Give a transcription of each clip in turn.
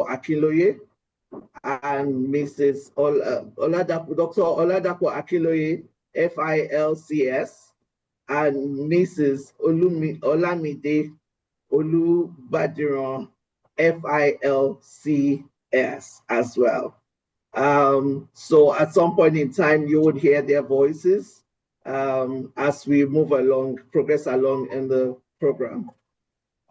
Akinloye and Mrs. Dr. Oladapo Akinloye, FILCS, and Mrs. Olamide Olubadiran, FILCS as well. So at some point in time, you would hear their voices as we move along, progress along in the program.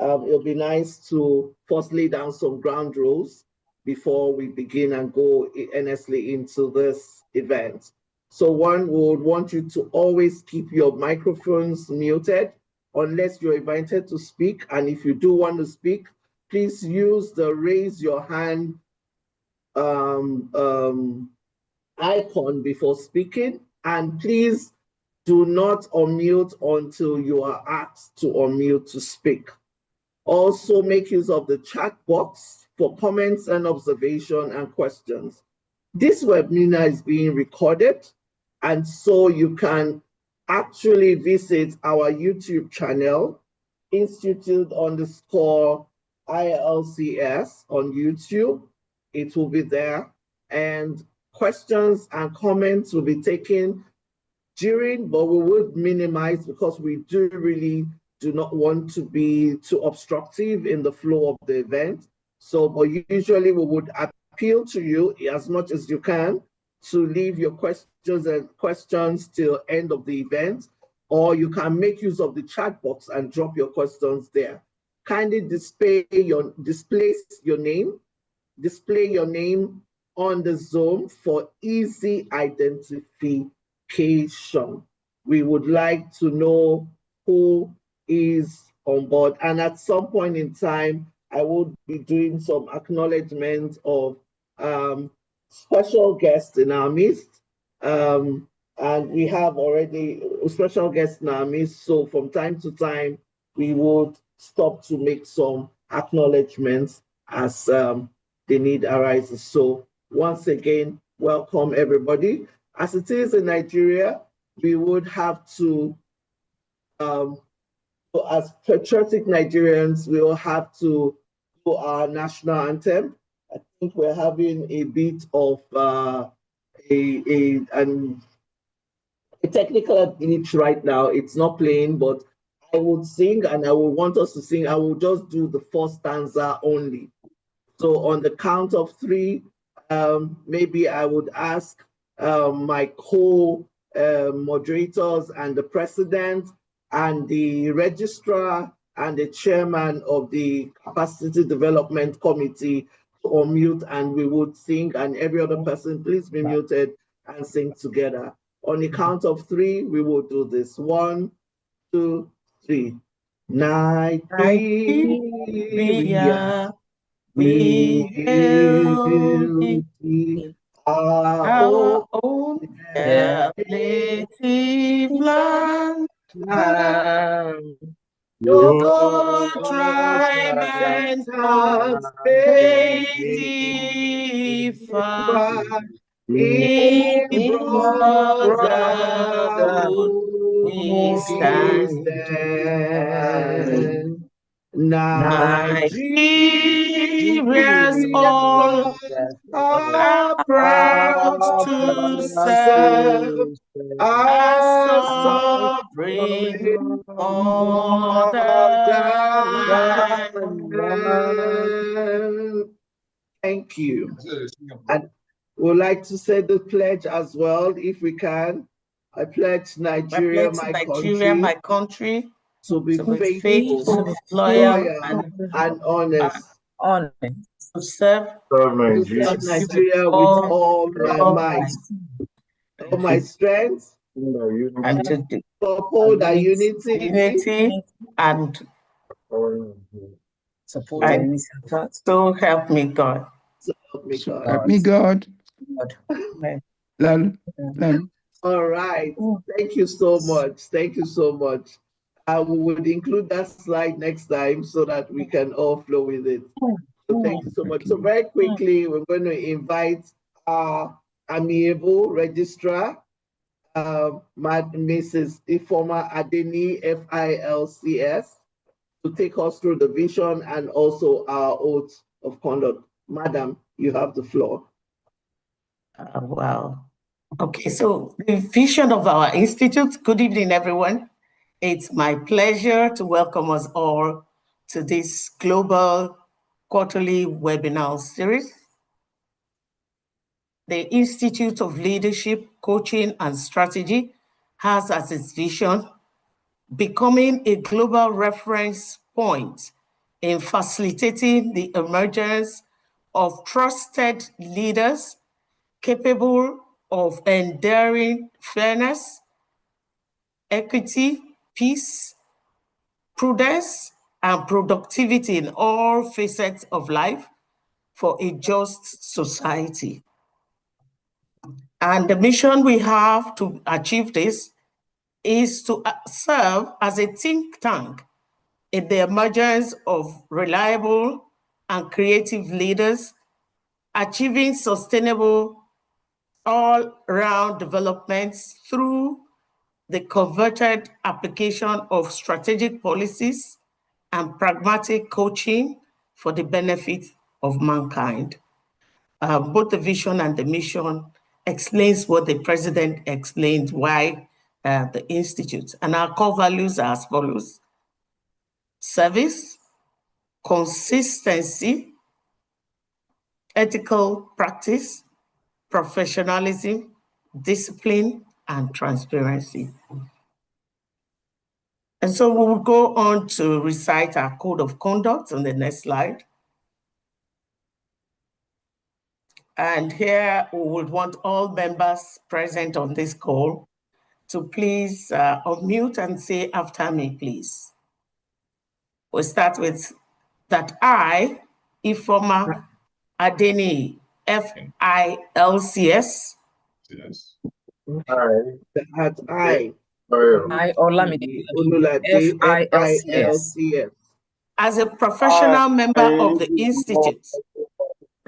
It'll be nice to first lay down some ground rules before we begin and go earnestly into this event. So one would want you to always keep your microphones muted unless you're invited to speak. And if you do want to speak, please use the raise your hand icon before speaking. And please do not unmute until you are asked to unmute to speak. Also make use of the chat box for comments and observation and questions. This webinar is being recorded, and so you can actually visit our YouTube channel, Institute_ILCS on YouTube. It will be there, and questions and comments will be taken during, but we would minimize because we really do not want to be too obstructive in the flow of the event. So, but usually we would appeal to you as much as you can to leave your questions till end of the event, or you can make use of the chat box and drop your questions there. Kindly display your name on the Zoom for easy identification. We would like to know who is on board. And at some point in time, I will be doing some acknowledgement of special guests in our midst. And we have already special guests in our midst. So from time to time, we would stop to make some acknowledgements as the need arises. So once again, welcome everybody. As it is in Nigeria, we would have to, as patriotic Nigerians, we will have to do our national anthem. I think we're having a bit of a technical glitch right now. It's not playing, but I would sing and I would want us to sing. I will just do the first stanza only. So on the count of three, maybe I would ask my co-moderators and the president and the registrar and the chairman of the Capacity Development Committee to unmute, and we would sing, and every other person, please be muted and sing together. On the count of three, we will do this. 1, 2, 3. Nigeria, we hail thee, our own native land. Your tribe and tongue may differ, in brotherhood we stand. Nigerians all are proud to serve our sovereign motherland. Thank you. And we'd like to say the pledge as well, if we can. I pledge Nigeria, my country, to be faithful, loyal, and honest. To serve Nigeria with all my might, all my strength, and to uphold our unity and support our unity. So help me God. So help me God. Help me God. All right. Thank you so much. Thank you so much. We would include that slide next time so that we can all flow with it. So thank you so much. So very quickly, we're going to invite our amiable registrar, Mrs. Ifoma Adeni, FILCS, to take us through the vision and also our oath of conduct. Madam, you have the floor. Wow. Okay, so the vision of our institute. Good evening, everyone. It's my pleasure to welcome us all to this global quarterly webinar series. The Institute of Leadership, Coaching and Strategy has as its vision becoming a global reference point in facilitating the emergence of trusted leaders capable of enduring fairness, equity, peace, prudence, and productivity in all facets of life for a just society. And the mission we have to achieve this is to serve as a think tank in the emergence of reliable and creative leaders, achieving sustainable all-round developments through the converted application of strategic policies and pragmatic coaching for the benefit of mankind. Both the vision and the mission explains what the president explained, why the Institute. And our core values are as follows: service, consistency, ethical practice, professionalism, discipline, and transparency. And so we will go on to recite our code of conduct on the next slide. And here we would want all members present on this call to please unmute and say after me, please. We'll start with that I, Ifoma Adeni, FILCS. Yes. That I Olamide Olulade, FILCS. FILCS. As a professional member of the Institute.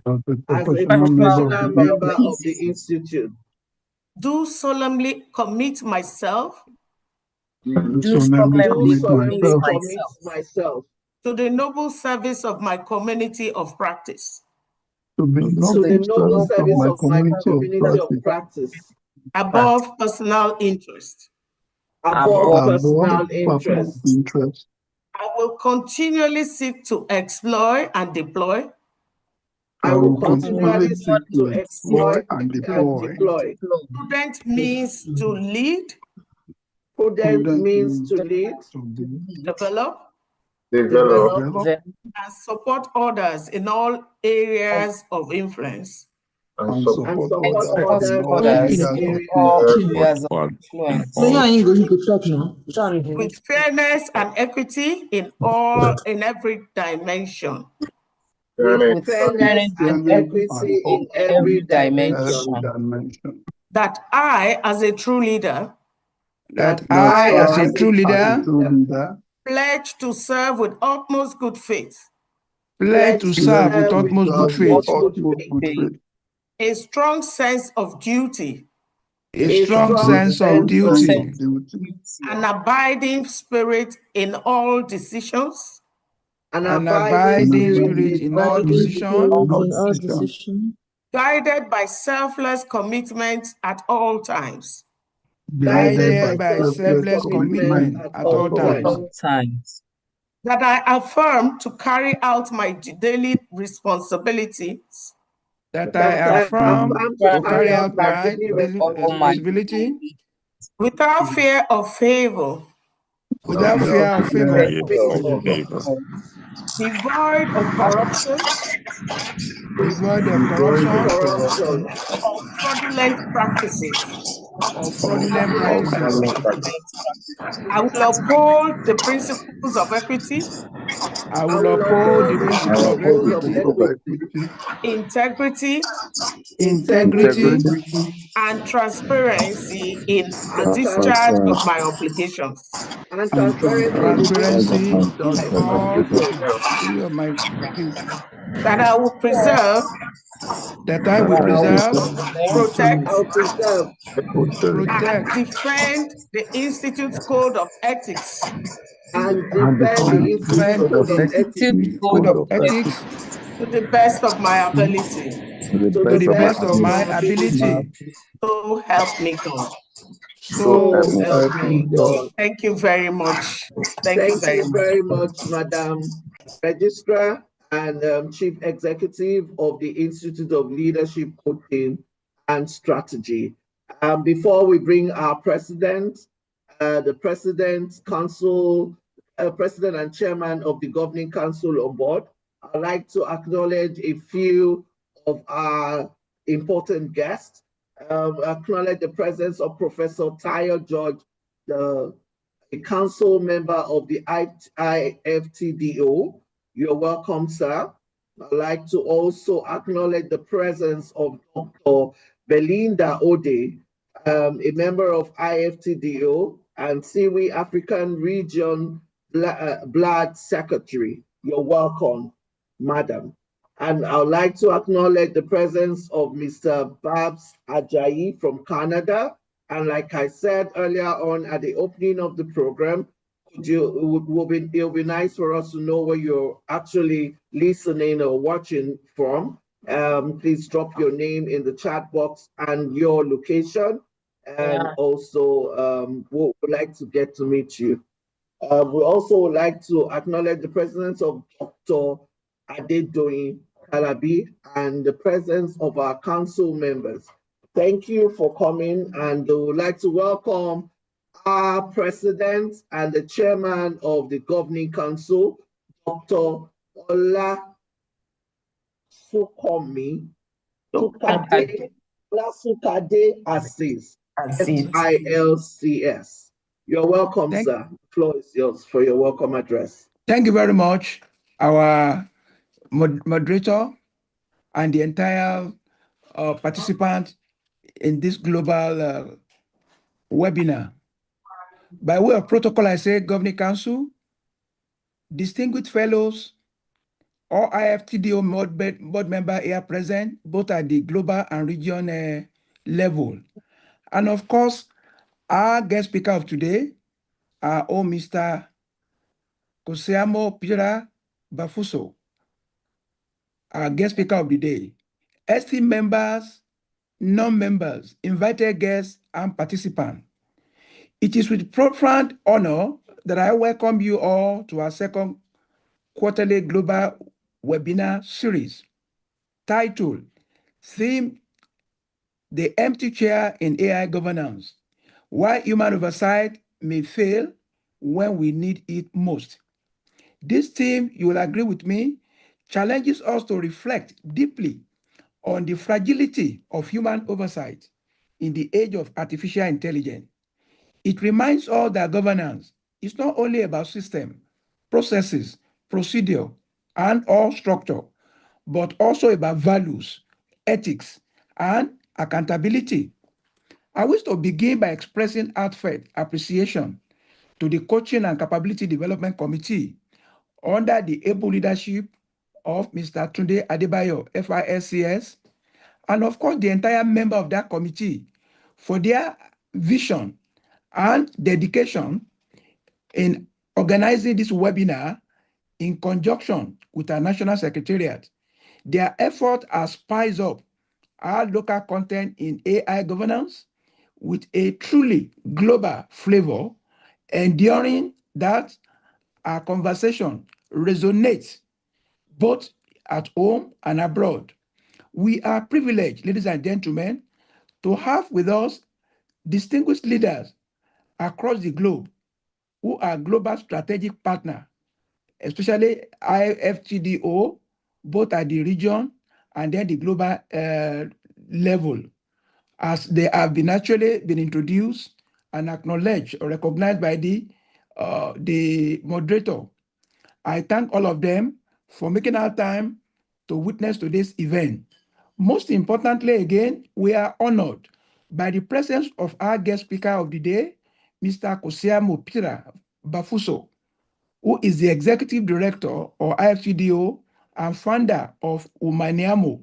As a professional member of the Institute. Do solemnly commit myself. Do solemnly commit myself to the noble service of my community of practice. To the noble service of my community of practice. Above personal interest. Above personal interest. I will continually seek to exploit and deploy. I will continually seek to exploit and deploy. Prudent means to lead. Prudent means to lead. Develop. And support others in all areas of influence. And support others in all areas of influence. With fairness and equity in every dimension. With fairness and equity in every dimension. That I, as a true leader, pledge to serve with utmost good faith. A strong sense of duty. An abiding spirit in all decisions. An abiding spirit in all decisions. Guided by selfless commitment at all times. Guided by selfless commitment at all times. That I affirm to carry out my daily responsibilities. That I affirm to carry out my daily responsibility without fear of favor. Without fear of favor. Devoid of corruption. Devoid of corruption. Or fraudulent practices. I will uphold the principles of equity. I will uphold the principle of equity, integrity, and transparency in the discharge of my obligations. And transparency in all of my duties. That I will preserve. Protect. And defend the Institute's Code of Ethics. And defend the Institute's Code of Ethics. To the best of my ability. To the best of my ability. So help me God. So help me God. Thank you very much. Thank you very much, Madam Registrar and Chief Executive of the Institute of Leadership Coaching and Strategy. Before we bring our president, the President Council, President and Chairman of the Governing Council on board, I'd like to acknowledge a few of our important guests. Acknowledge the presence of Professor Tayo George, a council member of the IFTDO. You're welcome, sir. I'd like to also acknowledge the presence of Dr. Belinda Ode, a member of IFTDO and Siwi African Region Blood Secretary. You're welcome, madam. And I would like to acknowledge the presence of Mr. Babs Ajayi from Canada. And like I said earlier on at the opening of the program, it'll be nice for us to know where you're actually listening or watching from. Please drop your name in the chat box and your location. And also, we would like to get to meet you. We also would like to acknowledge the presence of Dr. Adedoyin Kalabi and the presence of our council members. Thank you for coming, and we would like to welcome our president and the chairman of the governing council, Dr. Ola Sukade Assis, FILCS. You're welcome, sir. The floor is yours for your welcome address. Thank you very much, our moderator and the entire participant in this global webinar. By way of protocol, I say Governing Council, distinguished fellows, all IFTDO board members here present, both at the global and region level. And of course, our guest speaker of today, our own Mr. Kosiamo Pira Bafuso, our guest speaker of the day. Esteemed members, non-members, invited guests, and participants. It is with profound honor that I welcome you all to our second quarterly global webinar series titled Theme: The Empty Chair in AI Governance, Why Human Oversight May Fail When We Need It Most. This theme, you will agree with me, challenges us to reflect deeply on the fragility of human oversight in the age of artificial intelligence. It reminds us that governance is not only about system, processes, procedure, and/or structure, but also about values, ethics, and accountability. I wish to begin by expressing heartfelt appreciation to the Coaching and Capability Development Committee under the able leadership of Mr. Tunde Adebayo, FISCS, and of course the entire member of that committee for their vision and dedication in organizing this webinar in conjunction with our National Secretariat. Their effort has spiced up our local content in AI governance with a truly global flavor, ensuring that our conversation resonates both at home and abroad. We are privileged, ladies and gentlemen, to have with us distinguished leaders across the globe who are global strategic partners, especially IFTDO, both at the region and then the global level, as they have been actually been introduced and acknowledged or recognized by the moderator. I thank all of them for making our time to witness today's event. Most importantly, again, we are honored by the presence of our guest speaker of the day, Mr. Kosiamo Pira Bafuso, who is the Executive Director of IFTDO and founder of Umaniamo.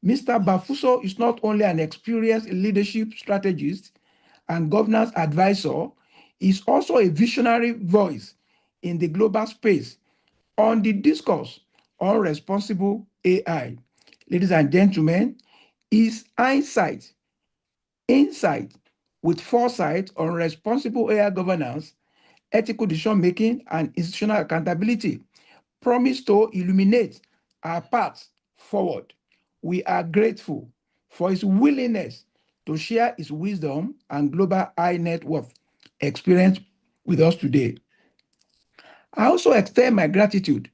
Mr. Bafuso is not only an experienced leadership strategist and governance advisor, he is also a visionary voice in the global space on the discourse on responsible AI, ladies and gentlemen, is insight with foresight on responsible AI governance, ethical decision-making, and institutional accountability, promise to illuminate our path forward. We are grateful for his willingness to share his wisdom and global high net worth experience with us today. I also extend my gratitude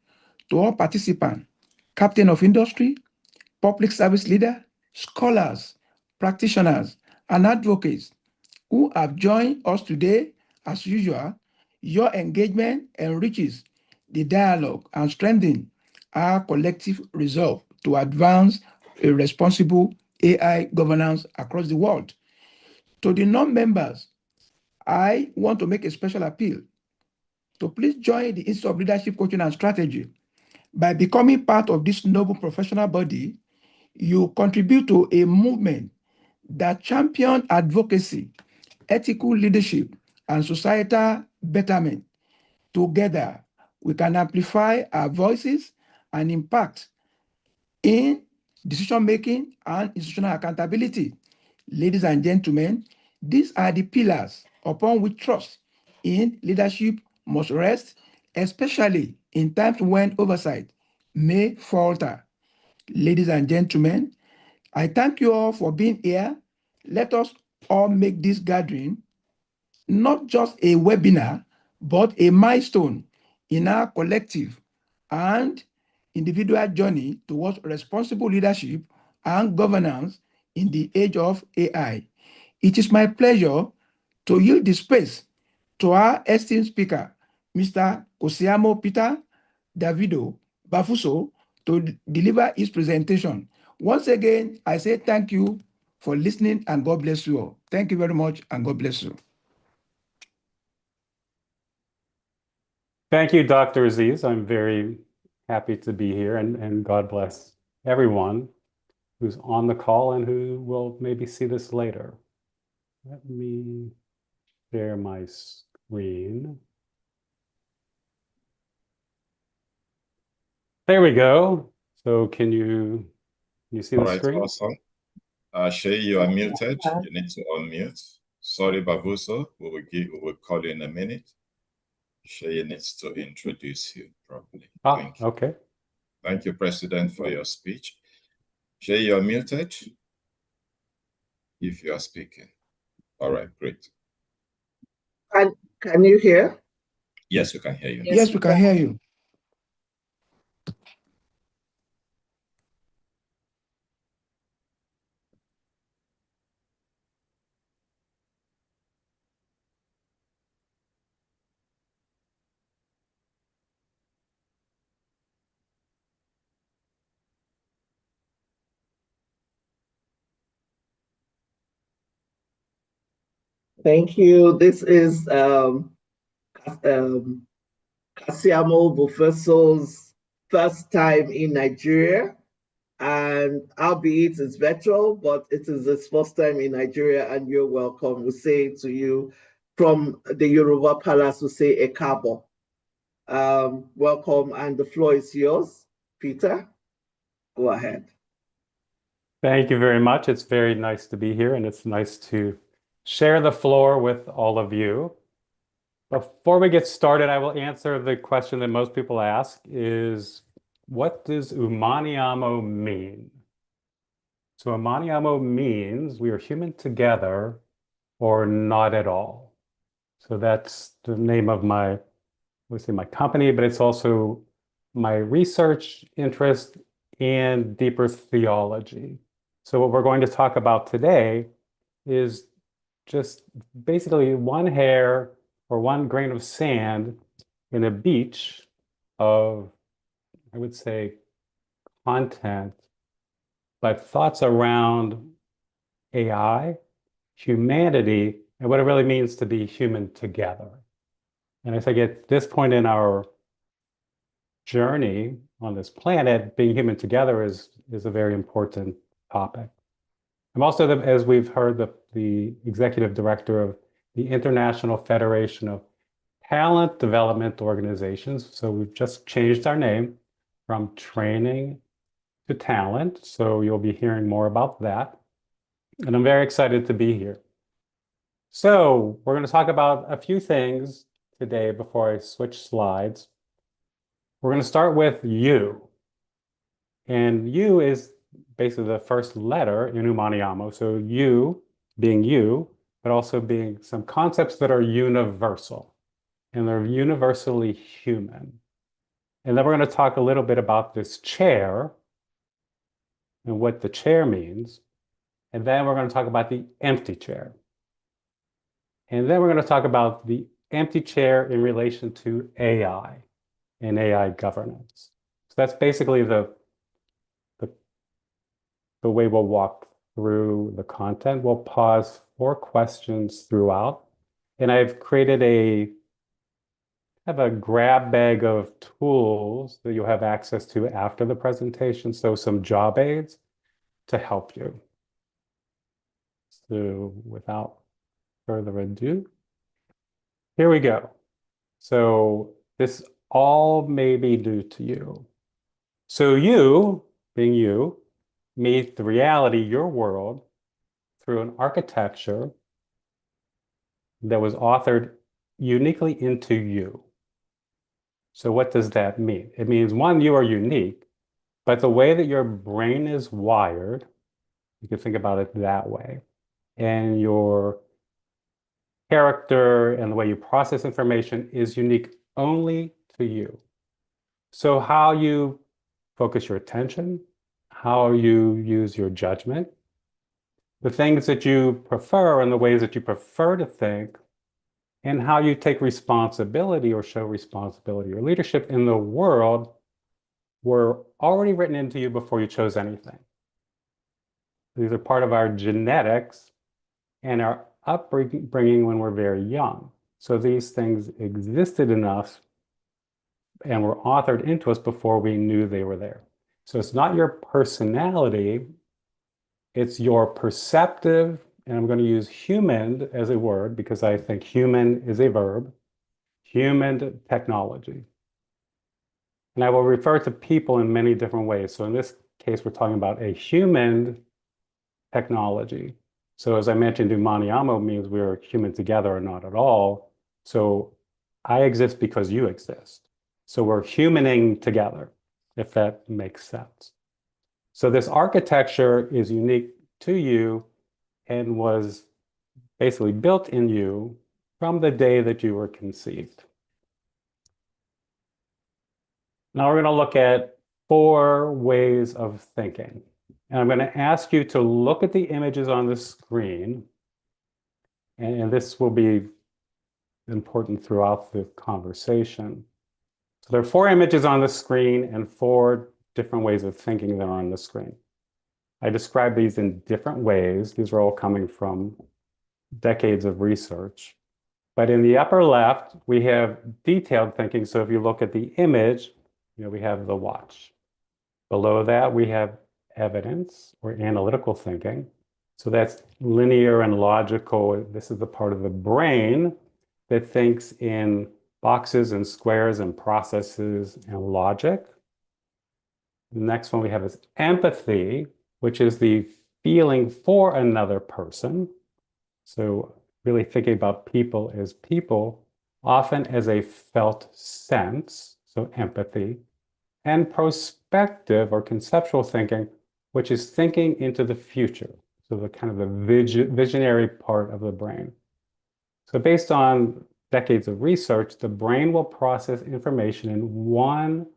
to all participants, captain of industry, public service leaders, scholars, practitioners, and advocates who have joined us today. As usual, your engagement enriches the dialogue and strengthens our collective resolve to advance a responsible AI governance across the world. To the non-members, I want to make a special appeal to please join the Institute of Leadership Coaching and Strategy. By becoming part of this noble professional body, you contribute to a movement that champions advocacy, ethical leadership, and societal betterment. Together, we can amplify our voices and impact in decision-making and institutional accountability. Ladies and gentlemen, these are the pillars upon which trust in leadership must rest, especially in times when oversight may falter. Ladies and gentlemen, I thank you all for being here. Let us all make this gathering not just a webinar, but a milestone in our collective and individual journey towards responsible leadership and governance in the age of AI. It is my pleasure to yield the space to our esteemed speaker, Mr. Kosiamo Peter Davido Bafuso, to deliver his presentation. Once again, I say thank you for listening and God bless you all. Thank you very much and God bless you. Thank you, Dr. Aziz. I'm very happy to be here, and God bless everyone who's on the call and who will maybe see this later. Let me share my screen. There we go. So can you see the screen? All right, awesome. Shay, you are muted. You need to unmute. Sorry, Bavuso. We will call you in a minute. Shay needs to introduce you properly. Thank you. Okay. Thank you, President, for your speech. Shay, you are muted if you are speaking. All right, great. Can you hear? Yes, we can hear you. Yes, we can hear you. Thank you. This is Kasiamo Bufeso's first time in Nigeria. And albeit it's virtual, but it is his first time in Nigeria, and you're welcome. We say to you from the Yoruba Palace, we say Ekabo. Welcome, and the floor is yours. Peter, go ahead. Thank you very much. It's very nice to be here, and it's nice to share the floor with all of you. Before we get started, I will answer the question that most people ask is, what does Umaniamo mean? So Umaniamo means we are human together or not at all. So that's the name of my company, but it's also my research interest and deeper theology. So what we're going to talk about today is just basically one hair or one grain of sand in a beach of, I would say, content, but thoughts around AI, humanity, and what it really means to be human together. And I think at this point in our journey on this planet, being human together is a very important topic. I'm also, as we've heard, the executive director of the International Federation of Talent Development Organizations. So we've just changed our name from training to talent. So you'll be hearing more about that. And I'm very excited to be here. So we're going to talk about a few things today before I switch slides. We're going to start with you. And you is basically the first letter in Umaniamo. So you being you, but also being some concepts that are universal and they're universally human. And then we're going to talk a little bit about this chair and what the chair means. And then we're going to talk about the empty chair. And then we're going to talk about the empty chair in relation to AI and AI governance. So that's basically the way we'll walk through the content. We'll pause for questions throughout. And I've created a grab bag of tools that you'll have access to after the presentation. So some job aids to help you. So without further ado, here we go. So this all may be new to you. So you, being you, meet the reality, your world, through an architecture that was authored uniquely into you. So what does that mean? It means, one, you are unique, but the way that your brain is wired, you can think about it that way, and your character and the way you process information is unique only to you. So how you focus your attention, how you use your judgment, the things that you prefer and the ways that you prefer to think, and how you take responsibility or show responsibility or leadership in the world were already written into you before you chose anything. These are part of our genetics and our upbringing when we're very young. So these things existed in us and were authored into us before we knew they were there. So it's not your personality, it's your perceptive, and I'm going to use human as a word because I think human is a verb, human technology. And I will refer to people in many different ways. So in this case, we're talking about a human technology. So as I mentioned, Umaniamo means we're human together or not at all. So I exist because you exist. So we're humaning together, if that makes sense. So this architecture is unique to you and was basically built in you from the day that you were conceived. Now we're going to look at 4 ways of thinking. And I'm going to ask you to look at the images on the screen. And this will be important throughout the conversation. So there are 4 images on the screen and 4 different ways of thinking that are on the screen. I describe these in different ways. These are all coming from decades of research. But in the upper left, we have detailed thinking. So if you look at the image, we have the watch. Below that, we have evidence or analytical thinking. So that's linear and logical. This is the part of the brain that thinks in boxes and squares and processes and logic. The next one we have is empathy, which is the feeling for another person. So really thinking about people as people, often as a felt sense, so empathy. And prospective or conceptual thinking, which is thinking into the future. So the kind of the visionary part of the brain. So based on decades of research, the brain will process information in one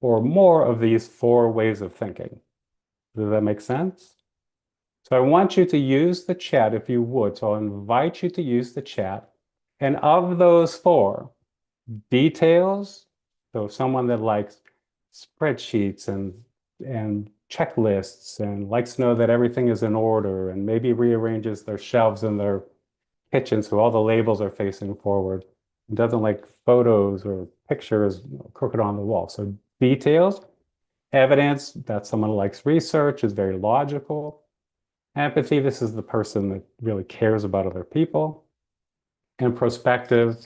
or more of these 4 ways of thinking. Does that make sense? So I want you to use the chat if you would. So I'll invite you to use the chat. And of those 4, details, so someone that likes spreadsheets and checklists and likes to know that everything is in order and maybe rearranges their shelves in their kitchen so all the labels are facing forward. It doesn't like photos or pictures crooked on the wall. So details, evidence, that's someone who likes research, is very logical. Empathy, this is the person that really cares about other people. And prospective,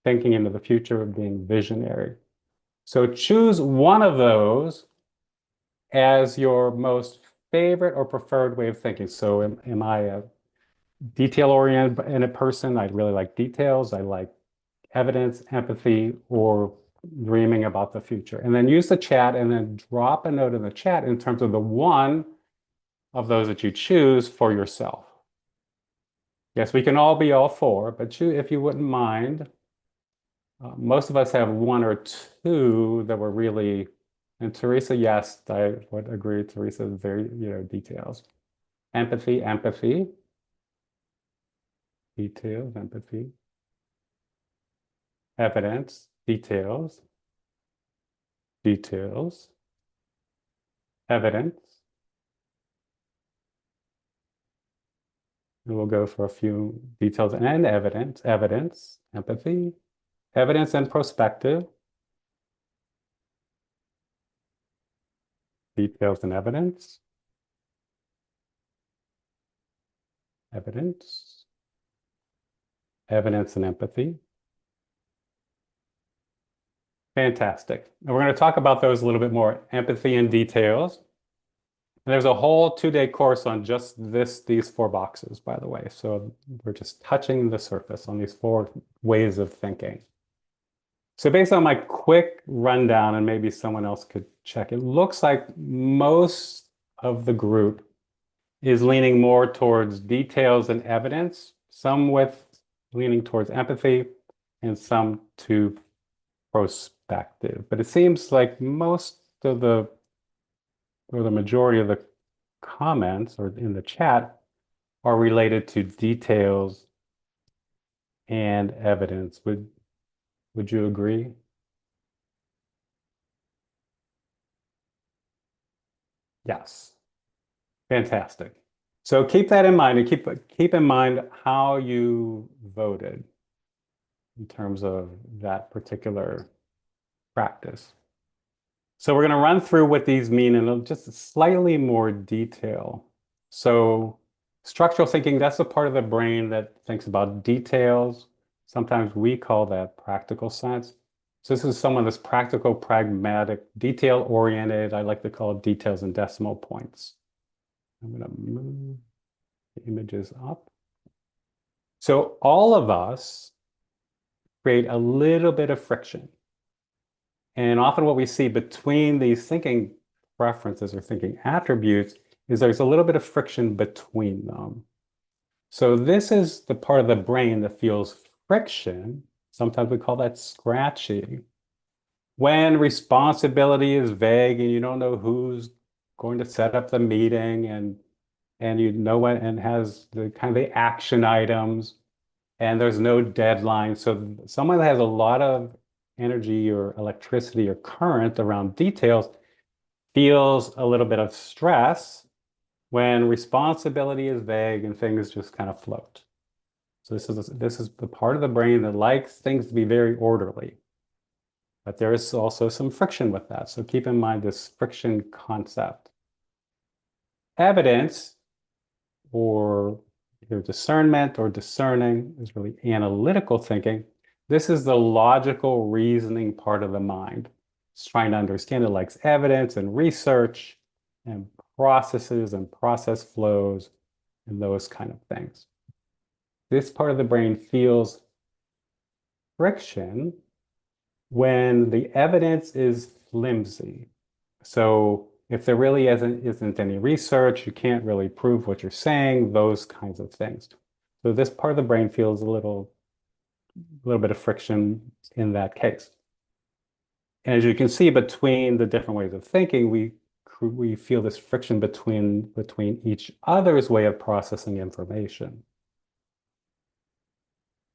thinking into the future, being visionary. So choose one of those as your most favorite or preferred way of thinking. So am I a detail-oriented person? I really like details. I like evidence, empathy, or dreaming about the future. And then use the chat and then drop a note in the chat in terms of the one of those that you choose for yourself. Yes, we can all be all four, but if you wouldn't mind, most of us have one or two that were really, and Teresa, yes, I would agree. Teresa is very, details. Empathy, details, empathy. Evidence, details, evidence. And we'll go for a few details and evidence, empathy, evidence and perspective, details and evidence, evidence and empathy. Fantastic. And we're going to talk about those a little bit more, empathy and details. And there's a whole 2-day course on just these 4 boxes, by the way. So we're just touching the surface on these 4 ways of thinking. So based on my quick rundown, and maybe someone else could check, it looks like most of the group is leaning more towards details and evidence, some with leaning towards empathy, and some to perspective. But it seems like most of the majority of the comments or in the chat are related to details and evidence. Would you agree? Yes. Fantastic. So keep that in mind, and keep in mind how you voted in terms of that particular practice. So we're going to run through what these mean in just slightly more detail. So structural thinking, that's the part of the brain that thinks about details. Sometimes we call that practical sense. So this is someone that's practical, pragmatic, detail-oriented. I like to call it details and decimal points. I'm going to move the images up. So all of us create a little bit of friction. And often what we see between these thinking preferences or thinking attributes is there's a little bit of friction between them. So this is the part of the brain that feels friction. Sometimes we call that scratching. When responsibility is vague and you don't know who's going to set up the meeting and you know what, and has the kind of the action items, and there's no deadline. So someone that has a lot of energy or electricity or current around details feels a little bit of stress when responsibility is vague and things just kind of float. So this is the part of the brain that likes things to be very orderly. But there is also some friction with that. So keep in mind this friction concept. Evidence, or either discernment or discerning, is really analytical thinking. This is the logical reasoning part of the mind. It's trying to understand. It likes evidence and research and processes and process flows and those kind of things. This part of the brain feels friction when the evidence is flimsy. So if there really isn't any research, you can't really prove what you're saying, those kinds of things. So this part of the brain feels a little bit of friction in that case. And as you can see, between the different ways of thinking, we feel this friction between each other's way of processing information.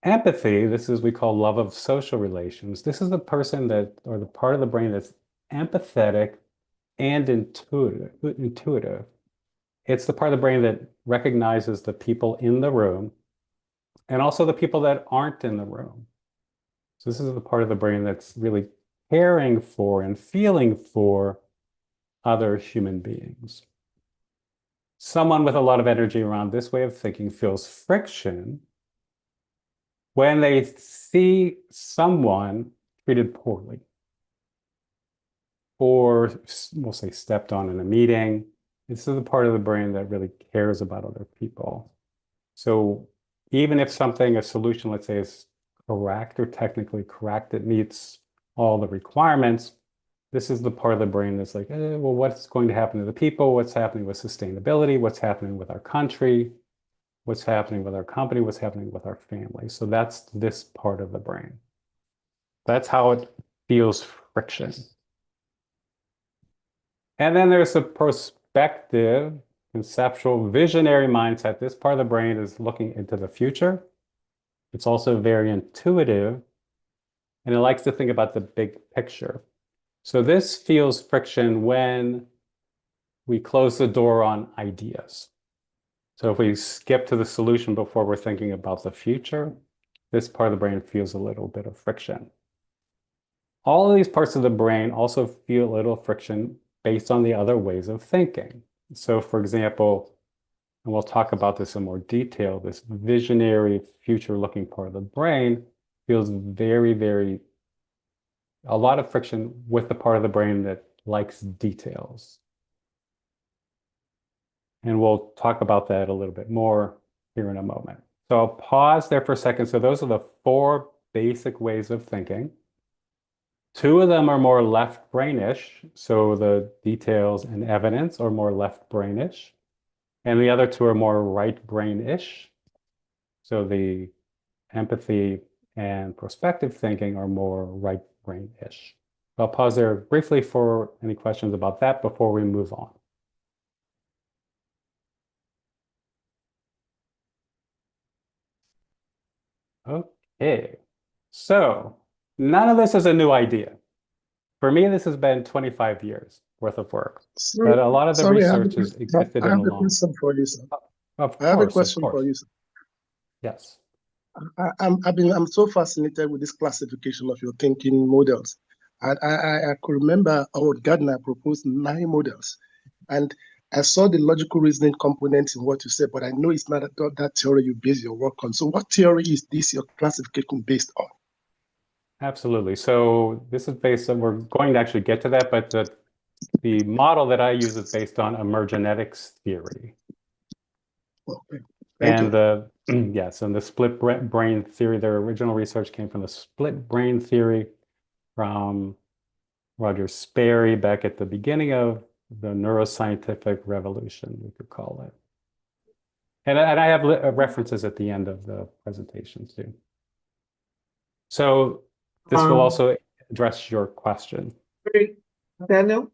Empathy, this is we call love of social relations. This is the person or the part of the brain that's empathetic and intuitive. It's the part of the brain that recognizes the people in the room and also the people that aren't in the room. So this is the part of the brain that's really caring for and feeling for other human beings. Someone with a lot of energy around this way of thinking feels friction when they see someone treated poorly. or we'll say stepped on in a meeting. This is the part of the brain that really cares about other people. So even if a solution, let's say, is correct or technically correct, it meets all the requirements, this is the part of the brain that's like, well, what's going to happen to the people? What's happening with sustainability? What's happening with our country? What's happening with our company? What's happening with our family? So that's this part of the brain. That's how it feels friction. And then there's a prospective, conceptual, visionary mindset. This part of the brain is looking into the future. It's also very intuitive, and it likes to think about the big picture. So this feels friction when we close the door on ideas. So if we skip to the solution before we're thinking about the future, this part of the brain feels a little bit of friction. All of these parts of the brain also feel a little friction based on the other ways of thinking. So for example, and we'll talk about this in more detail, this visionary, future-looking part of the brain feels a lot of friction with the part of the brain that likes details. And we'll talk about that a little bit more here in a moment. So I'll pause there for a second. So those are the 4 basic ways of thinking. 2 of them are more left brainish. So the details and evidence are more left brainish. And the other 2 are more right brainish. So the empathy and prospective thinking are more right brainish. I'll pause there briefly for any questions about that before we move on. Okay, so none of this is a new idea. For me, this has been 25 years worth of work. But a lot of the research has existed in a long. I have a question for you, sir. Of I have a course, question of course. for you, sir. Yes. I'm so fascinated with this classification of your thinking models. I could remember Howard Gardner proposed 9 models, and I saw the logical reasoning component in what you said, but I know it's not that theory you base your work on. So what theory is this your classification based on? Absolutely. So this is based on, we're going to actually get to that, but the model that I use is based on emergenetics theory. Okay. Thank And you. yes, and the split brain theory, their original research came from the split brain theory from Roger Sperry back at the beginning of the neuroscientific revolution, we could call it. And I have references at the end of the presentation too. So this will also address your question. Sorry, Daniel,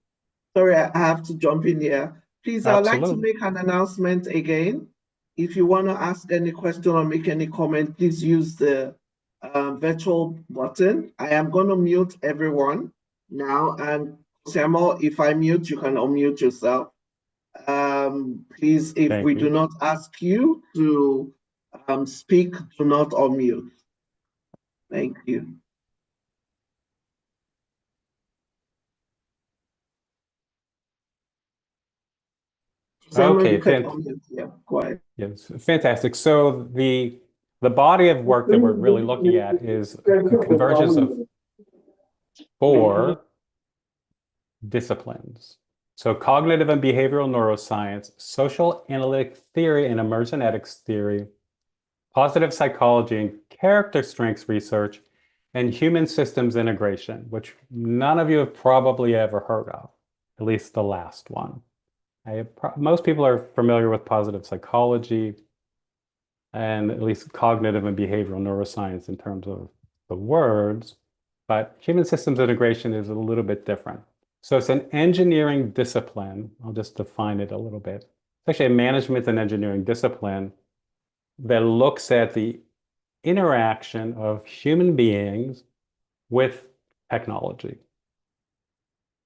sorry, I have to jump in here. Please, I would like to make an announcement again. If you want to ask any question or make any comment, please use the virtual button. I am going to mute everyone now. And Samuel, if I mute, you can unmute yourself. Please, if we do not ask you to speak, do not unmute. Thank you. Okay, yeah, go ahead. Yes, fantastic. So the body of work that we're really looking at is a convergence of 4 disciplines. So cognitive and behavioral neuroscience, social analytic theory and emergenetics theory, positive psychology and character strengths research, and human systems integration, which none of you have probably ever heard of, at least the last one. Most people are familiar with positive psychology and at least cognitive and behavioral neuroscience in terms of the words, but human systems integration is a little bit different. So it's an engineering discipline. I'll just define it a little bit. It's actually a management and engineering discipline that looks at the interaction of human beings with technology.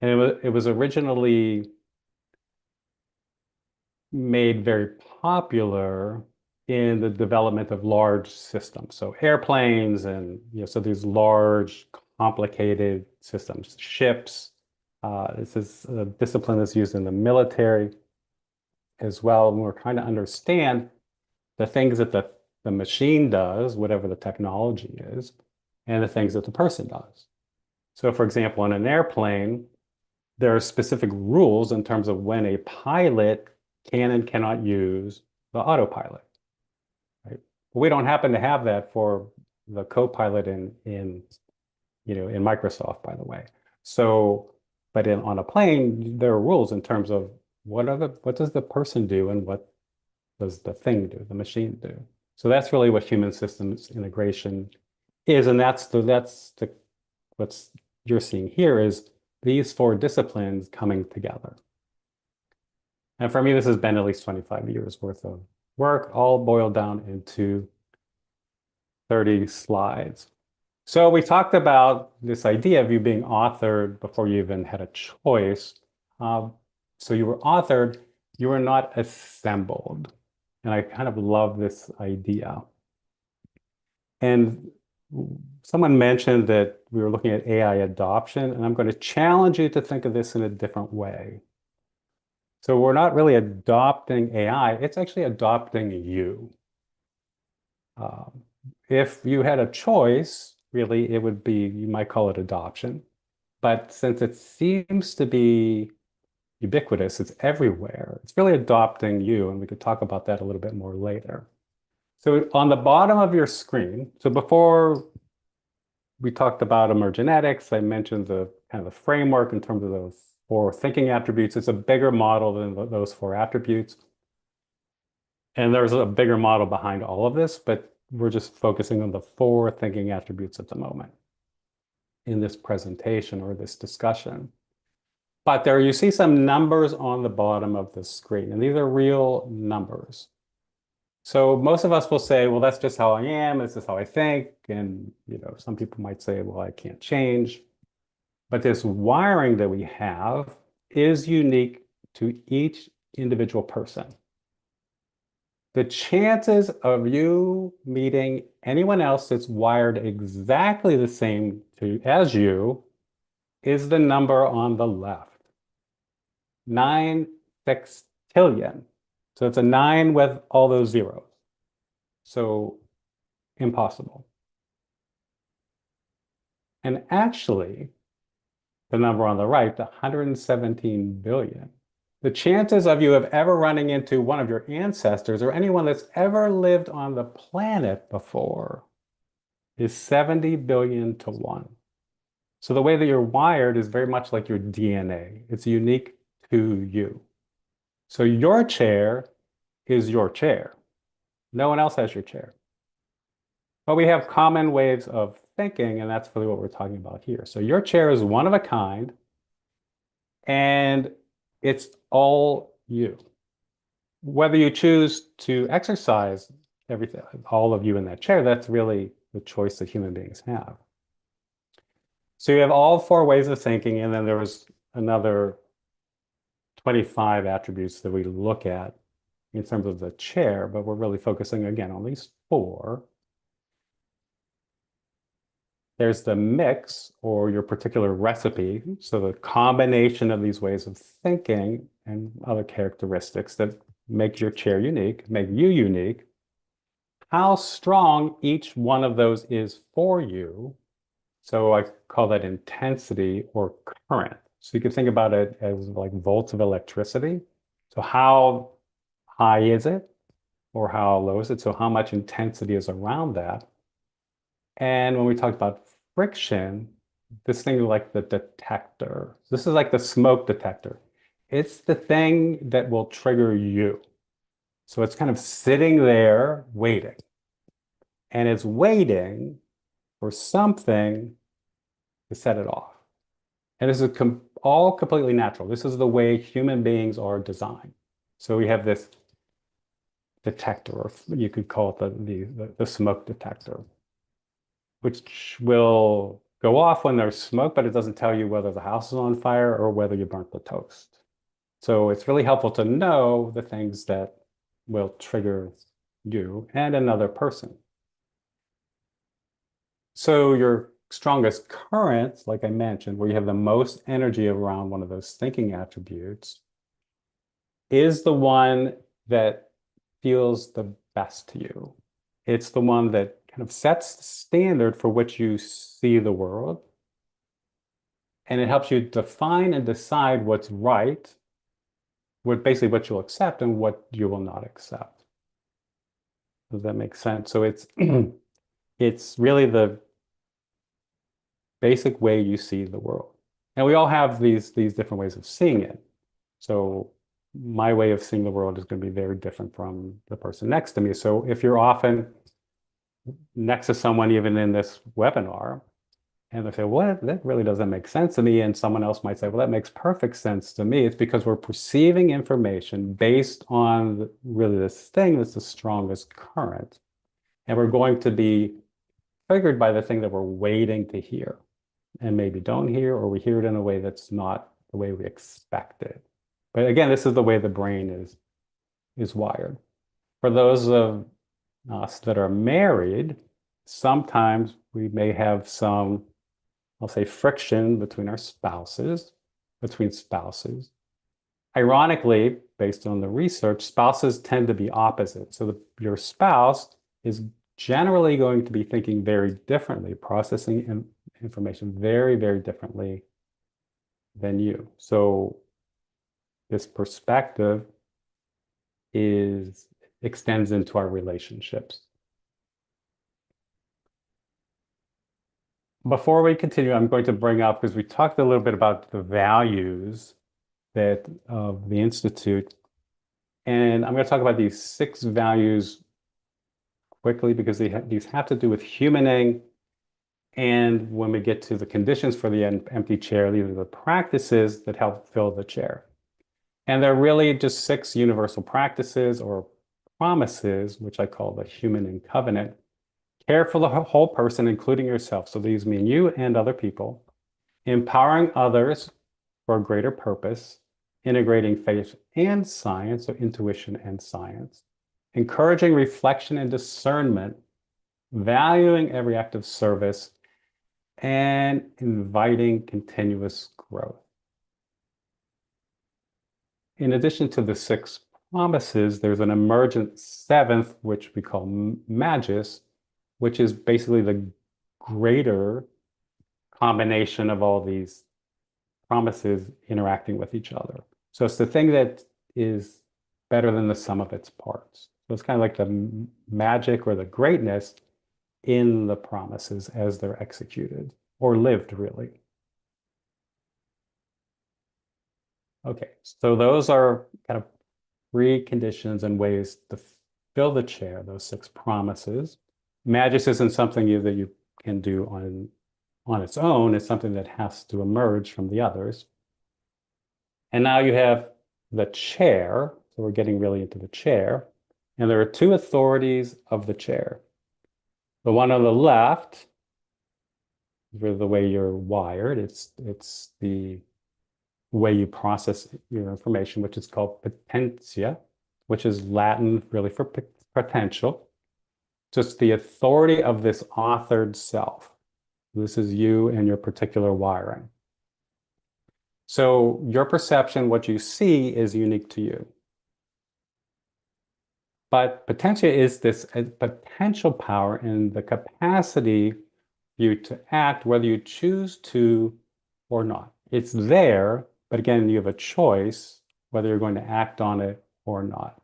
And it was originally made very popular in the development of large systems. So airplanes and, so these large, complicated systems, ships. This is a discipline that's used in the military as well. And we're trying to understand the things that the machine does, whatever the technology is, and the things that the person does. So for example, in an airplane, there are specific rules in terms of when a pilot can and cannot use the autopilot, right? But we don't happen to have that for the co-pilot in Microsoft, by the way. So, but on a plane, there are rules in terms of what does the person do and what does the thing do, the machine do. So that's really what human systems integration is, and that's what's you're seeing here is these four disciplines coming together. And for me, this has been at least 25 years worth of work, all boiled down into 30 slides. So we talked about this idea of you being authored before you even had a choice. So you were authored, you were not assembled. And I kind of love this idea. And someone mentioned that we were looking at AI adoption, and I'm going to challenge you to think of this in a different way. So we're not really adopting AI, it's actually adopting you. If you had a choice, really, it would be, you might call it adoption. But since it seems to be ubiquitous, it's everywhere, it's really adopting you, and we could talk about that a little bit more later. So on the bottom of your screen, so before we talked about emergenetics, I mentioned the kind of the framework in terms of those four thinking attributes. It's a bigger model than those four attributes. And there's a bigger model behind all of this, but we're just focusing on the four thinking attributes at the moment in this presentation or this discussion. But there you see some numbers on the bottom of the screen, and these are real numbers. So most of us will say, well, that's just how I am, this is how I think, and some people might say, well, I can't change. But this wiring that we have is unique to each individual person. The chances of you meeting anyone else that's wired exactly the same as you is the number on the left. 9 sextillion. So it's a 9 with all those zeros. So impossible. And actually, the number on the right, the 117 billion, the chances of you of ever running into one of your ancestors or anyone that's ever lived on the planet before is 70 billion to 1. So the way that you're wired is very much like your DNA. It's unique to you. So your chair is your chair. No one else has your chair. But we have common ways of thinking, and that's really what we're talking about here. So your chair is one of a kind, and it's all you. Whether you choose to exercise everything, all of you in that chair, that's really the choice that human beings have. So you have all four ways of thinking, and then there was another 25 attributes that we look at in terms of the chair, but we're really focusing again on these four. There's the mix or your particular recipe. So the combination of these ways of thinking and other characteristics that make your chair unique, make you unique. How strong each one of those is for you. So I call that intensity or current. So you can think about it as like volts of electricity. So how high is it or how low is it? So how much intensity is around that? And when we talk about friction, this thing like the detector. This is like the smoke detector. It's the thing that will trigger you. So it's kind of sitting there waiting. And it's waiting for something to set it off. And this is all completely natural. This is the way human beings are designed. So we have this detector, or you could call it the smoke detector, which will go off when there's smoke, but it doesn't tell you whether the house is on fire or whether you burnt the toast. So it's really helpful to know the things that will trigger you and another person. So your strongest current, like I mentioned, where you have the most energy around one of those thinking attributes, is the one that feels the best to you. It's the one that kind of sets the standard for which you see the world. And it helps you define and decide what's right, basically what you'll accept and what you will not accept. Does that make sense? So it's it's really the basic way you see the world. And we all have these different ways of seeing it. So my way of seeing the world is going to be very different from the person next to me. So if you're often next to someone, even in this webinar, and they say, well, that really doesn't make sense to me. And someone else might say, well, that makes perfect sense to me. It's because we're perceiving information based on really this thing that's the strongest current. And we're going to be triggered by the thing that we're waiting to hear and maybe don't hear, or we hear it in a way that's not the way we expect it. But again, this is the way the brain is wired. For those of us that are married, sometimes we may have some, I'll say, friction between spouses. Ironically, based on the research, spouses tend to be opposite. So your spouse is generally going to be thinking very differently, processing information very, very differently than you. So this perspective extends into our relationships. Before we continue, I'm going to bring up, because we talked a little bit about the values of the Institute, and I'm going to talk about these 6 values quickly, because these have to do with humaning. And when we get to the conditions for the empty chair, these are the practices that help fill the chair. And they're really just 6 universal practices or promises, which I call the humaning covenant. Care for the whole person, including yourself. So these mean you and other people. Empowering others for a greater purpose. Integrating faith and science, so intuition and science. Encouraging reflection and discernment. Valuing every act of service. And inviting continuous growth. In addition to the 6 promises, there's an emergent 7th, which we call magis, which is basically the greater combination of all these promises interacting with each other. So it's the thing that is better than the sum of its parts. So it's kind of like the magic or the greatness in the promises as they're executed or lived, really. Okay, so those are kind of preconditions and ways to fill the chair, those 6 promises. Magis isn't something that you can do on its own. It's something that has to emerge from the others. And now you have the chair. So we're getting really into the chair. And there are 2 authorities of the chair. The one on the left is really the way you're wired. It's the way you process your information, which is called potentia, which is Latin really for potential. Just the authority of this authored self. This is you and your particular wiring. So your perception, what you see, is unique to you. But potentia is this potential power and the capacity for you to act whether you choose to or not. It's there, but again, you have a choice whether you're going to act on it or not.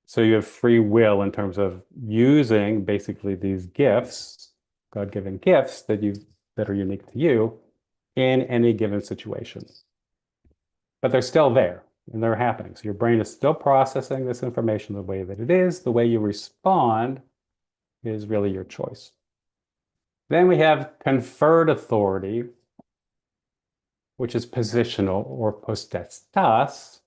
So you have free will in terms of using basically these gifts, God-given gifts that are unique to you in any given situation. But they're still there and they're happening. So your brain is still processing this information the way that it is. The way you respond is really your choice. Then we have conferred authority, which is positional, or potestas,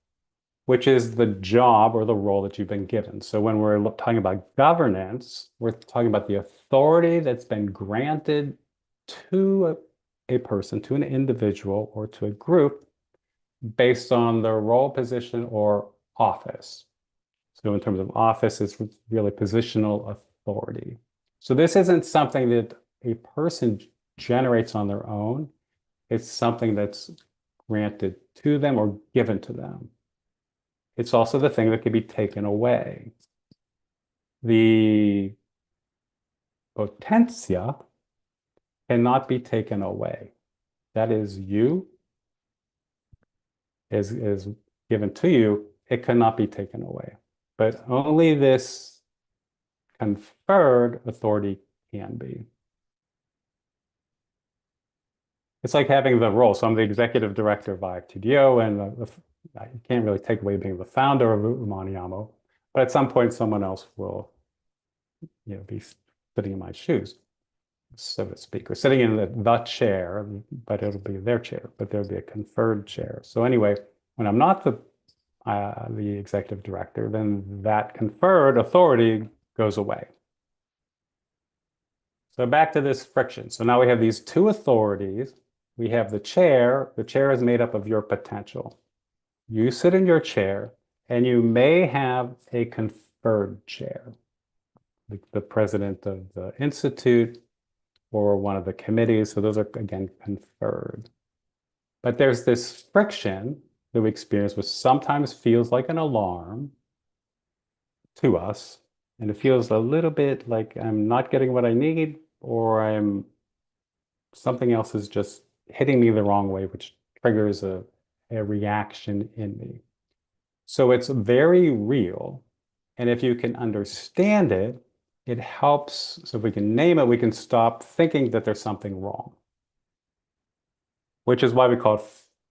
which is the job or the role that you've been given. So when we're talking about governance, we're talking about the authority that's been granted to a person, to an individual, or to a group based on their role, position, or office. So in terms of office, it's really positional authority. So this isn't something that a person generates on their own. It's something that's granted to them or given to them. It's also the thing that can be taken away. The potentia cannot be taken away. That is you, is given to you, it cannot be taken away. But only this conferred authority can be. It's like having the role. So I'm the executive director of IFTDO, and I can't really take away being the founder of Umaniamo, but at some point someone else will be sitting in my shoes, so to speak, or sitting in the chair, but it'll be their chair, but there'll be a conferred chair. So anyway, when I'm not the executive director, then that conferred authority goes away. So back to this friction. So now we have these two authorities. We have the chair. The chair is made up of your potential. You sit in your chair, and you may have a conferred chair, like the president of the institute or one of the committees. So those are, again, conferred. But there's this friction that we experience, which sometimes feels like an alarm to us. And it feels a little bit like I'm not getting what I need, or something else is just hitting me the wrong way, which triggers a reaction in me. So it's very real. And if you can understand it, it helps. So if we can name it, we can stop thinking that there's something wrong, which is why we call it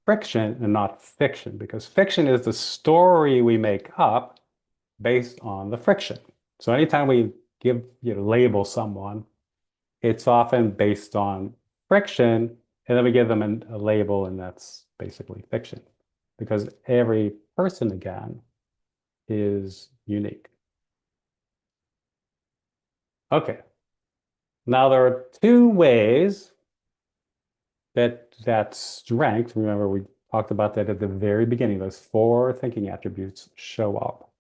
friction and not fiction, because fiction is the story we make up based on the friction. So anytime we label someone, it's often based on friction, and then we give them a label, and that's basically fiction, because every person, again, is unique. Okay. Now there are two ways that strength, remember we talked about that at the very beginning, those 4 thinking attributes show up.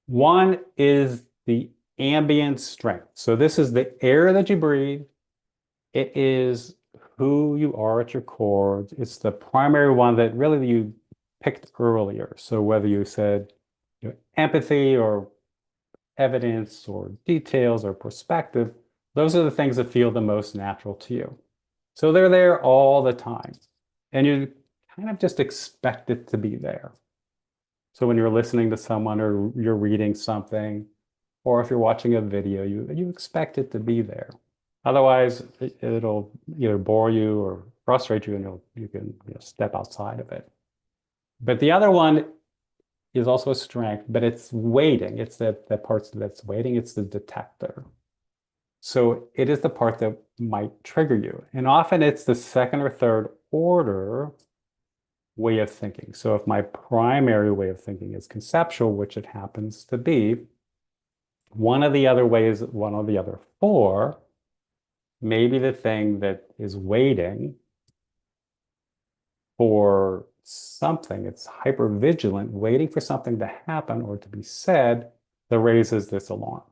One is the ambient strength. So this is the air that you breathe. It is who you are at your core. It's the primary one that really you picked earlier. So whether you said empathy or evidence or details or perspective, those are the things that feel the most natural to you. So they're there all the time. And you kind of just expect it to be there. So when you're listening to someone or you're reading something, or if you're watching a video, you expect it to be there. Otherwise, it'll either bore you or frustrate you, and you can step outside of it. But the other one is also a strength, but it's waiting. It's that part that's waiting. It's the detector. So it is the part that might trigger you. And often it's the second or third order way of thinking. So if my primary way of thinking is conceptual, which it happens to be, one of the other ways, one of the other 4, may be the thing that is waiting for something. It's hypervigilant, waiting for something to happen or to be said that raises this alarm.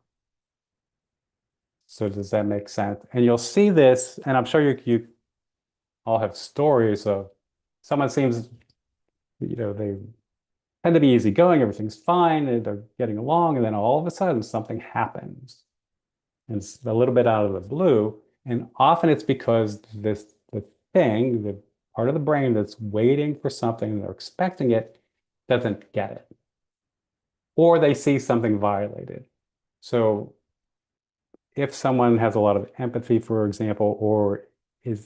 So does that make sense? And you'll see this, and I'm sure you all have stories of someone seems, they tend to be easygoing, everything's fine, and they're getting along, and then all of a sudden something happens. And it's a little bit out of the blue, and often it's because the thing, the part of the brain that's waiting for something, they're expecting it, doesn't get it. Or they see something violated. So if someone has a lot of empathy, for example, or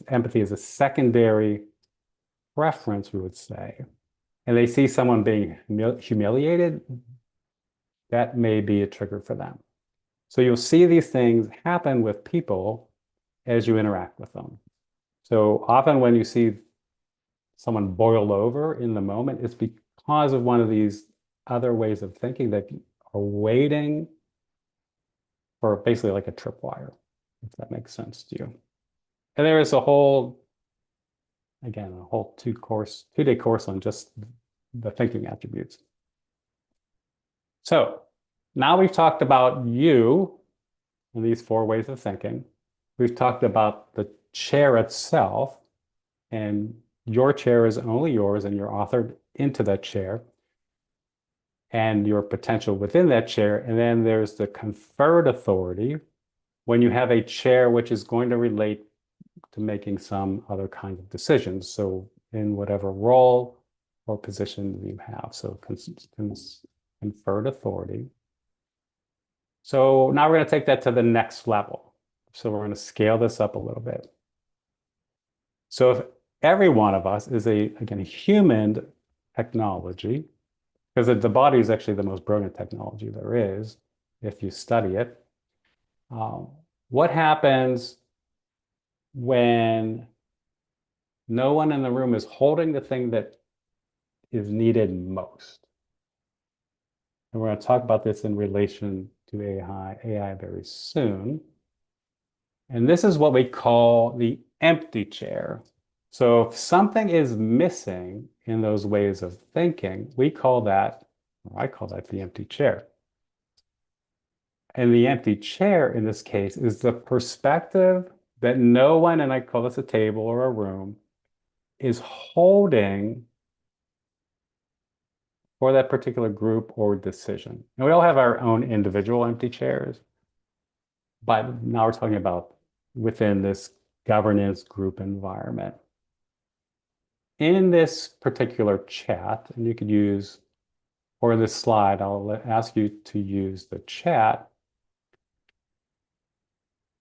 empathy is a secondary preference, we would say, and they see someone being humiliated, that may be a trigger for them. So you'll see these things happen with people as you interact with them. So often when you see someone boil over in the moment, it's because of one of these other ways of thinking that are waiting for basically like a tripwire, if that makes sense to you. And there is a whole, again, a whole 2-day course on just the thinking attributes. So now we've talked about you and these 4 ways of thinking. We've talked about the chair itself, and your chair is only yours, and you're authored into that chair and your potential within that chair. And then there's the conferred authority when you have a chair which is going to relate to making some other kind of decisions. So in whatever role or position you have. So conferred authority. So now we're going to take that to the next level. So we're going to scale this up a little bit. So if every one of us is again, a human technology, because the body is actually the most brilliant technology there is, if you study it. What happens when no one in the room is holding the thing that is needed most? And we're going to talk about this in relation to AI very soon. And this is what we call the empty chair. So if something is missing in those ways of thinking, we call that, or I call that the empty chair. And the empty chair in this case is the perspective that no one, and I call this a table or a room, is holding for that particular group or decision. And we all have our own individual empty chairs, but now we're talking about within this governance group environment. In this particular chat, and you could use, or this slide, I'll ask you to use the chat.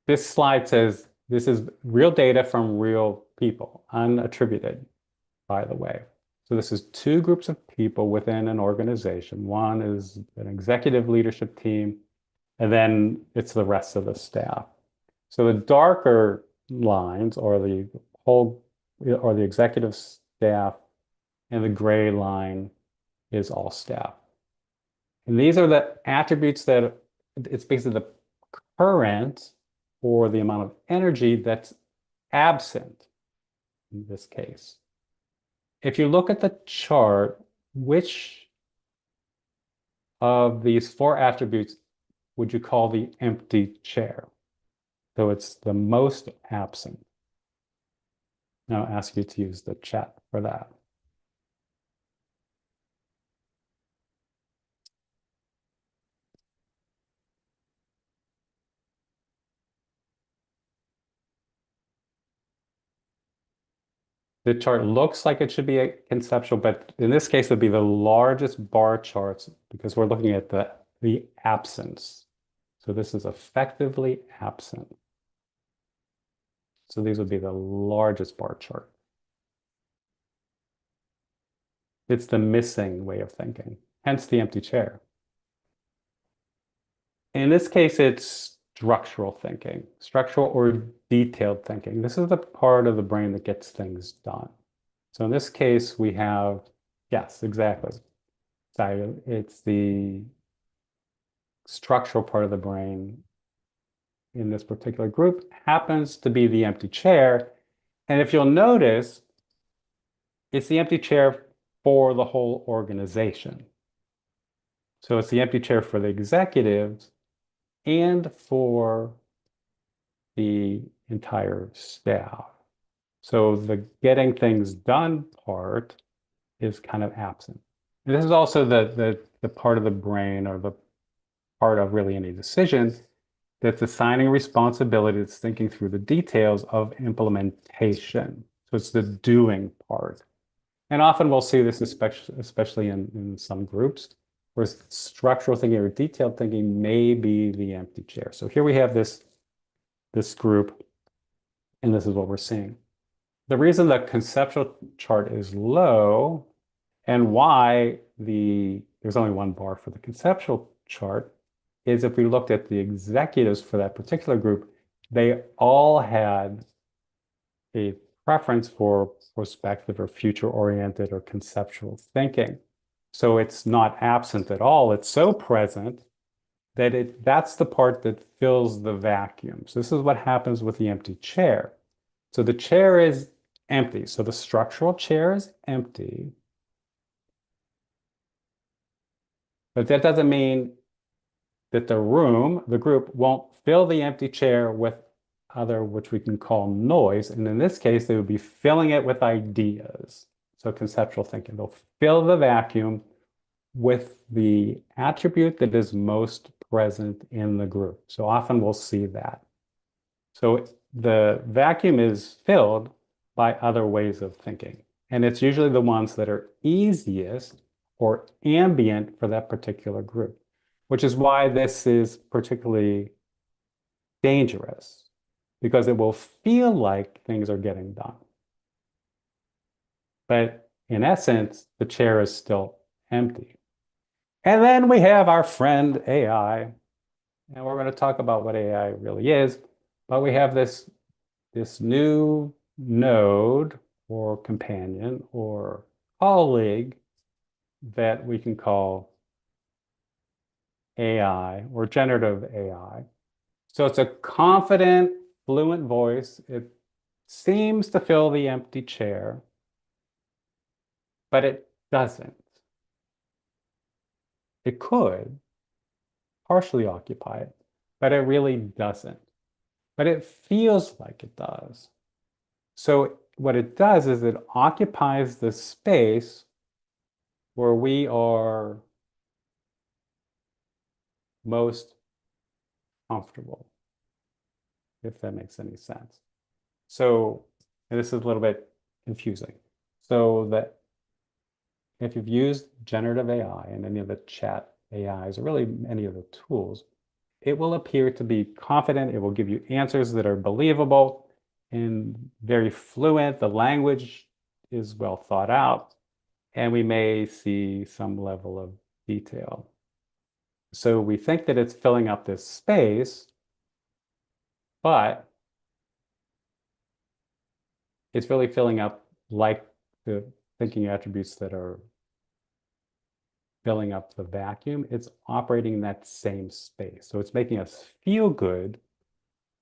This slide says this is real data from real people, unattributed, by the way. So this is two groups of people within an organization. One is an executive leadership team, and then it's the rest of the staff. So the darker lines are the whole, or the executive staff, and the gray line is all staff. And these are the attributes that it's basically the current or the amount of energy that's absent in this case. If you look at the chart, which of these four attributes would you call the empty chair? So it's the most absent. Now I'll ask you to use the chat for that. The chart looks like it should be a conceptual, but in this case, it would be the largest bar charts because we're looking at the absence. So this is effectively absent. So these would be the largest bar chart. It's the missing way of thinking, hence the empty chair. In this case, it's structural thinking, structural or detailed thinking. This is the part of the brain that gets things done. So in this case, we have, yes, exactly. So it's the structural part of the brain in this particular group happens to be the empty chair. And if you'll notice, it's the empty chair for the whole organization. So it's the empty chair for the executives and for the entire staff. So the getting things done part is kind of absent. And this is also the part of the brain, or the part of really any decision, that's assigning responsibility, that's thinking through the details of implementation. So it's the doing part. And often we'll see this, especially in some groups, where structural thinking or detailed thinking may be the empty chair. So here we have this group, and this is what we're seeing. The reason the conceptual chart is low, and why there's only one bar for the conceptual chart, is if we looked at the executives for that particular group, they all had a preference for prospective or future-oriented or conceptual thinking. So it's not absent at all. It's so present that that's the part that fills the vacuum. So this is what happens with the empty chair. So the chair is empty. So the structural chair is empty. But that doesn't mean that the group, won't fill the empty chair with other, which we can call noise. And in this case, they would be filling it with ideas. So conceptual thinking, they'll fill the vacuum with the attribute that is most present in the group. So often we'll see that. So the vacuum is filled by other ways of thinking. And it's usually the ones that are easiest or ambient for that particular group, which is why this is particularly dangerous, because it will feel like things are getting done. But in essence, the chair is still empty. And then we have our friend AI, and we're going to talk about what AI really is, but we have this new node or companion or colleague that we can call AI or generative AI. So it's a confident, fluent voice. It seems to fill the empty chair, but it doesn't. It could partially occupy it, but it really doesn't. But it feels like it does. So what it does is it occupies the space where we are most comfortable, if that makes any sense. So, and this is a little bit confusing. So that if you've used generative AI and any of the chat AIs, or really any of the tools, it will appear to be confident. It will give you answers that are believable and very fluent. The language is well thought out, and we may see some level of detail. So we think that it's filling up this space, but it's really filling up like the thinking attributes that are filling up the vacuum. It's operating in that same space. So it's making us feel good,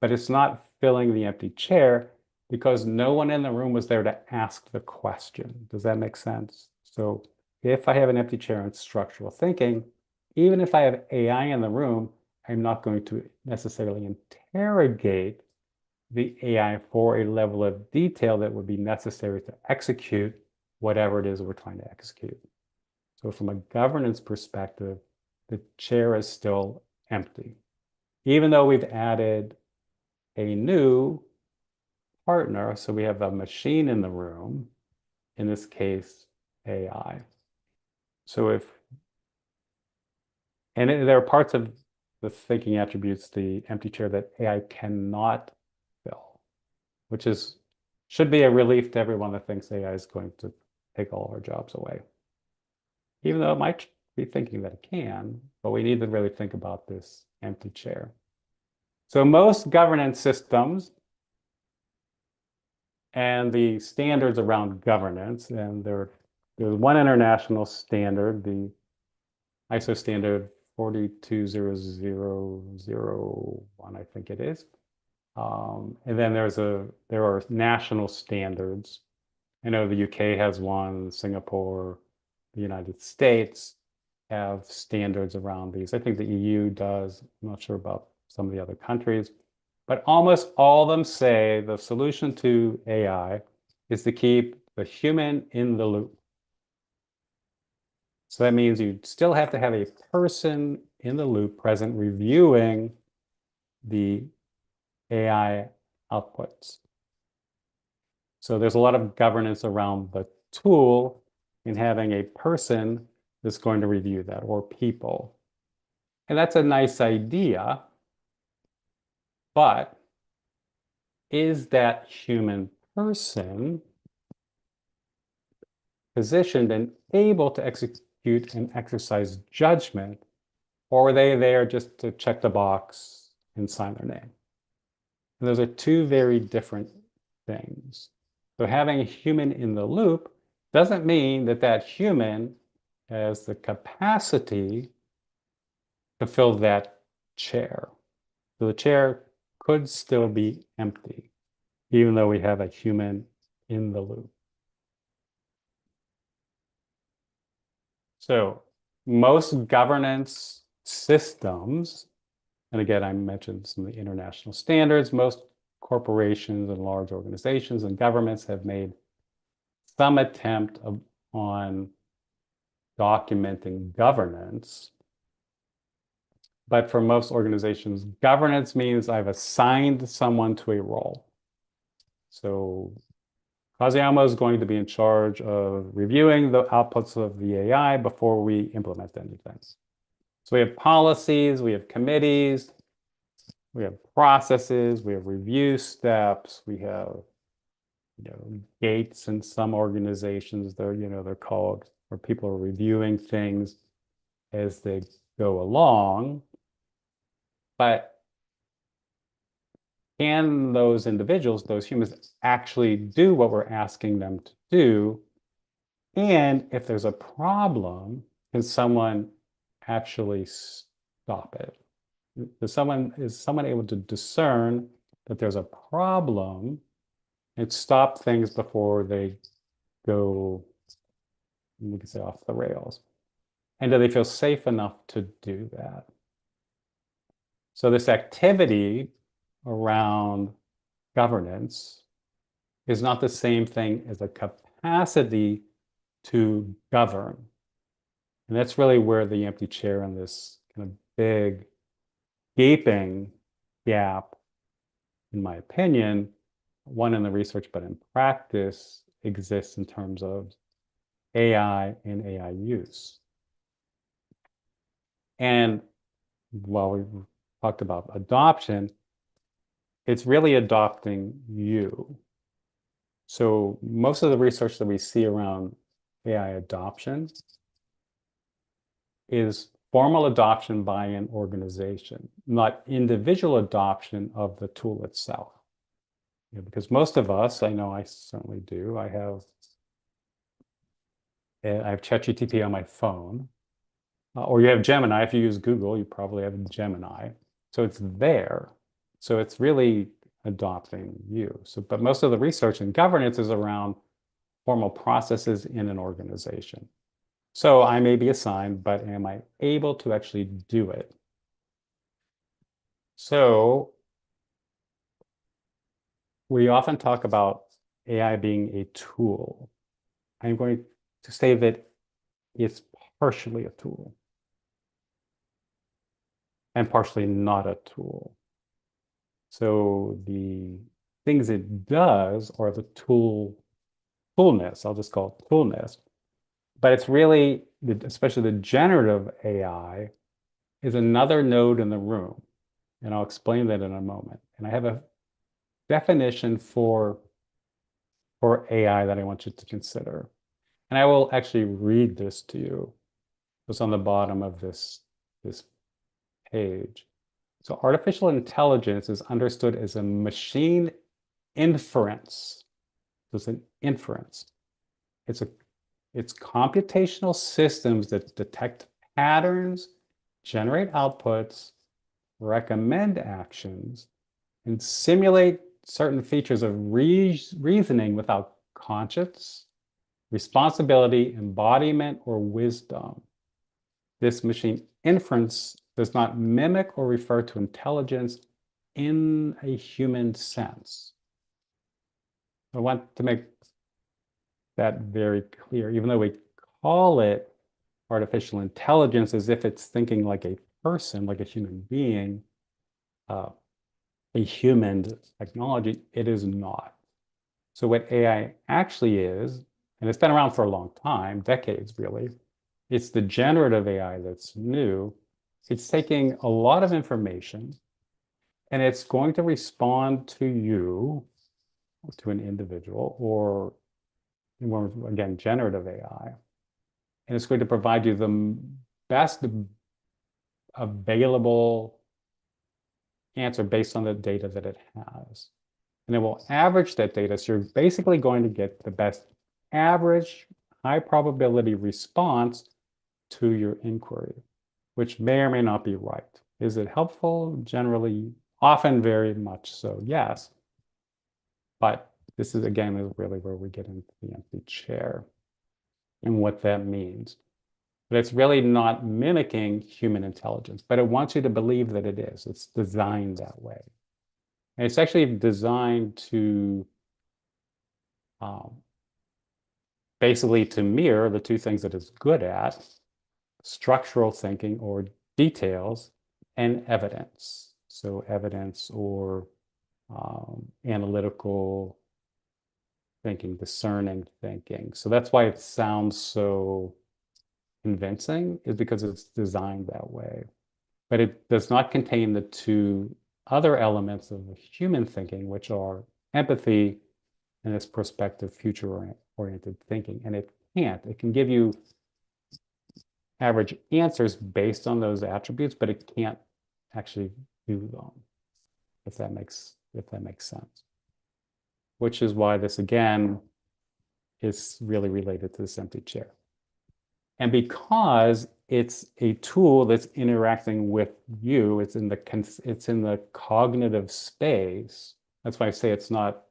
but it's not filling the empty chair because no one in the room was there to ask the question. Does that make sense? So if I have an empty chair in structural thinking, even if I have AI in the room, I'm not going to necessarily interrogate the AI for a level of detail that would be necessary to execute whatever it is we're trying to execute. So from a governance perspective, the chair is still empty. Even though we've added a new partner, so we have a machine in the room, in this case, AI. So there are parts of the thinking attributes, the empty chair, that AI cannot fill, which should be a relief to everyone that thinks AI is going to take all our jobs away. Even though it might be thinking that it can, but we need to really think about this empty chair. So most governance systems and the standards around governance, and there's one international standard, the ISO standard 42001, I think it is. And then there are national standards. I know the UK has one, Singapore, the United States have standards around these. I think the EU does. I'm not sure about some of the other countries, but almost all of them say the solution to AI is to keep the human in the loop. So that means you still have to have a person in the loop present reviewing the AI outputs. So there's a lot of governance around the tool in having a person that's going to review that, or people. And that's a nice idea, but is that human person positioned and able to execute and exercise judgment, or are they there just to check the box and sign their name? And those are two very different things. So having a human in the loop doesn't mean that that human has the capacity to fill that chair. So the chair could still be empty, even though we have a human in the loop. So most governance systems, and again, I mentioned some of the international standards, most corporations and large organizations and governments have made some attempt on documenting governance, but for most organizations, governance means I've assigned someone to a role. So Kaziama is going to be in charge of reviewing the outputs of the AI before we implement anything. So we have policies, we have committees, we have processes, we have review steps, we have gates in some organizations. They're called, where people are reviewing things as they go along. But can those individuals, those humans, actually do what we're asking them to do? And if there's a problem, can someone actually stop it? Is someone able to discern that there's a problem and stop things before they go, we can say, off the rails? And do they feel safe enough to do that? So this activity around governance is not the same thing as a capacity to govern. And that's really where the empty chair and this kind of big gaping gap, in my opinion, one in the research, but in practice, exists in terms of AI and AI use. And while we talked about adoption, it's really adopting you. So most of the research that we see around AI adoption is formal adoption by an organization, not individual adoption of the tool itself. Because most of us, I know I certainly do, I have ChatGPT on my phone, or you have Gemini. If you use Google, you probably have Gemini. So it's there. So it's really adopting you. So, but most of the research in governance is around formal processes in an organization. So I may be assigned, but am I able to actually do it? So we often talk about AI being a tool. I'm going to say that it's partially a tool and partially not a tool. So the things it does are the toolness, I'll just call it toolness. But it's really, especially the generative AI, is another node in the room. And I'll explain that in a moment. And I have a definition for AI that I want you to consider. And I will actually read this to you. It's on the bottom of this page. So artificial intelligence is understood as a machine inference. So it's an inference. It's computational systems that detect patterns, generate outputs, recommend actions, and simulate certain features of reasoning without conscience, responsibility, embodiment, or wisdom. This machine inference does not mimic or refer to intelligence in a human sense. I want to make that very clear, even though we call it artificial intelligence as if it's thinking like a person, like a human being, a human technology, it is not. So what AI actually is, and it's been around for a long time, decades really, it's the generative AI that's new. It's taking a lot of information and it's going to respond to you, to an individual, or again, generative AI. And it's going to provide you the best available answer based on the data that it has. And it will average that data. So you're basically going to get the best average, high probability response to your inquiry, which may or may not be right. Is it helpful? Generally, often very much so, yes. But this is, again, is really where we get into the empty chair and what that means. But it's really not mimicking human intelligence, but it wants you to believe that it is. It's designed that way. And it's actually designed to basically to mirror the two things that it's good at, structural thinking or details, and evidence. So evidence or analytical thinking, discerning thinking. So that's why it sounds so convincing, is because it's designed that way. But it does not contain the two other elements of human thinking, which are empathy and this prospective, future-oriented thinking. And it can't. It can give you average answers based on those attributes, but it can't actually do them, if that makes sense. Which is why this, again, is really related to this empty chair. And because it's a tool that's interacting with you, it's in the cognitive space. That's why I say it's not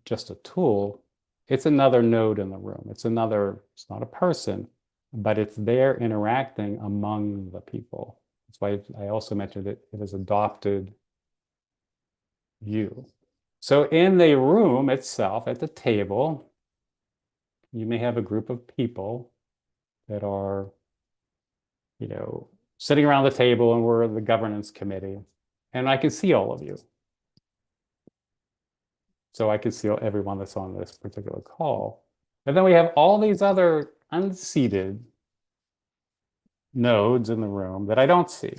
just a tool. It's another node in the room. It's not a person, but it's there interacting among the people. That's why I also mentioned it has adopted you. So in the room itself, at the table, you may have a group of people that are, sitting around the table, and we're the governance committee, and I can see all of you. So I can see everyone that's on this particular call. And then we have all these other unseated nodes in the room that I don't see.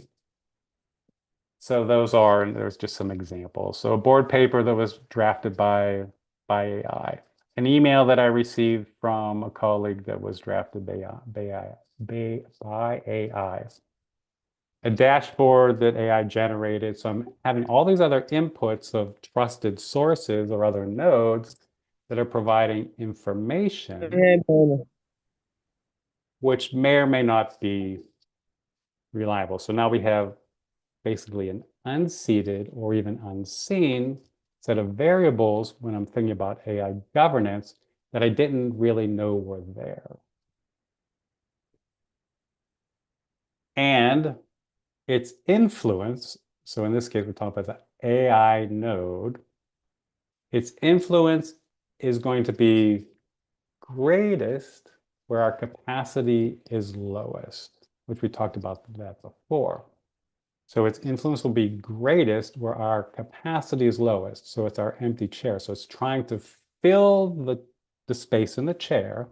So and there's just some examples. So a board paper that was drafted by AI, an email that I received from a colleague that was drafted by AI, a dashboard that AI generated. So I'm having all these other inputs of trusted sources or other nodes that are providing information, which may or may not be reliable. So now we have basically an unseated or even unseen set of variables when I'm thinking about AI governance that I didn't really know were there. And its influence, so in this case, we're talking about the AI node, its influence is going to be greatest where our capacity is lowest, which we talked about that before. So its influence will be greatest where our capacity is lowest. So it's our empty chair. So it's trying to fill the space in the chair,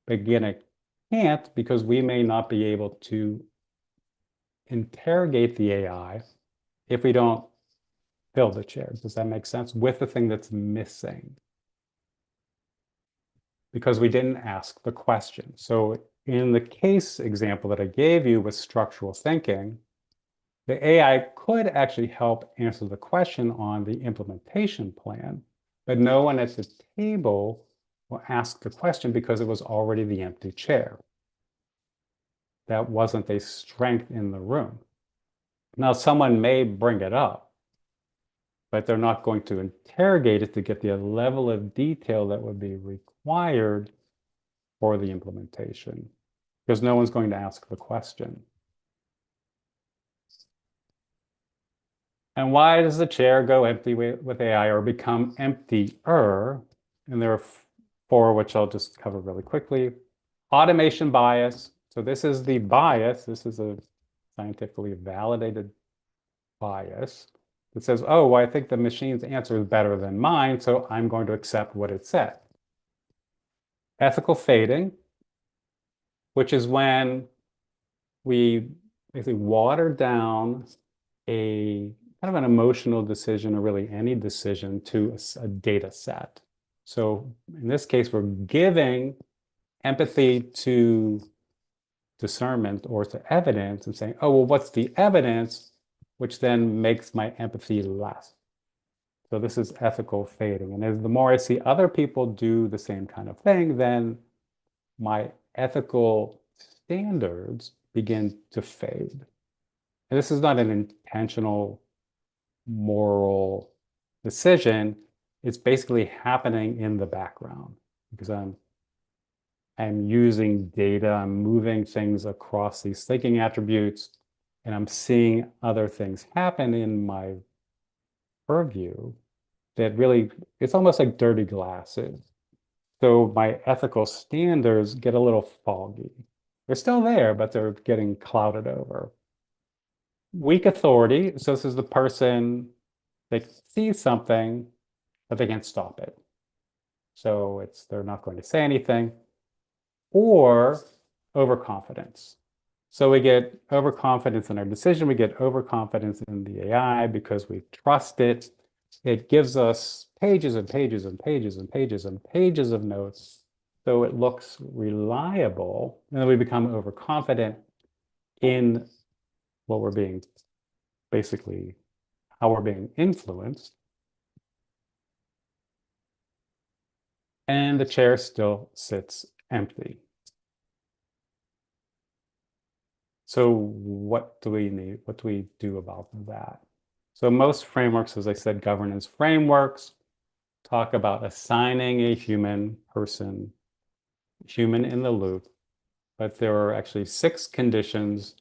but again, it can't because we may not be able to interrogate the AI if we don't fill the chair. Does that make sense? With the thing that's missing. Because we didn't ask the question. So in the case example that I gave you with structural thinking, the AI could actually help answer the question on the implementation plan, but no one at the table will ask the question because it was already the empty chair. That wasn't a strength in the room. Now, someone may bring it up, but they're not going to interrogate it to get the level of detail that would be required for the implementation, because no one's going to ask the question. And why does the chair go empty with AI or become emptier? And there are four, which I'll just cover really quickly. Automation bias. So this is the bias. This is a scientifically validated bias that says, oh, well, I think the machine's answer is better than mine, so I'm going to accept what it said. Ethical fading, which is when we basically water down a kind of an emotional decision, or really any decision, to a data set. So in this case, we're giving empathy to discernment or to evidence and saying, oh, well, what's the evidence, which then makes my empathy less. So this is ethical fading. And as the more I see other people do the same kind of thing, then my ethical standards begin to fade. And this is not an intentional moral decision. It's basically happening in the background because I'm using data, I'm moving things across these thinking attributes, and I'm seeing other things happen in my purview that really, it's almost like dirty glasses. So my ethical standards get a little foggy. They're still there, but they're getting clouded over. weak authority. So this is the person that sees something, but they can't stop it. So they're not going to say anything. Or overconfidence. So we get overconfidence in our decision. We get overconfidence in the AI because we trust it. It gives us pages and pages and pages and pages and pages of notes. So it looks reliable. And then we become overconfident in what we're being, basically, how we're being influenced. And the chair still sits empty. So what do we need? What do we do about that? So most frameworks, as I said, governance frameworks talk about assigning a human person, human in the loop, but there are actually 6 conditions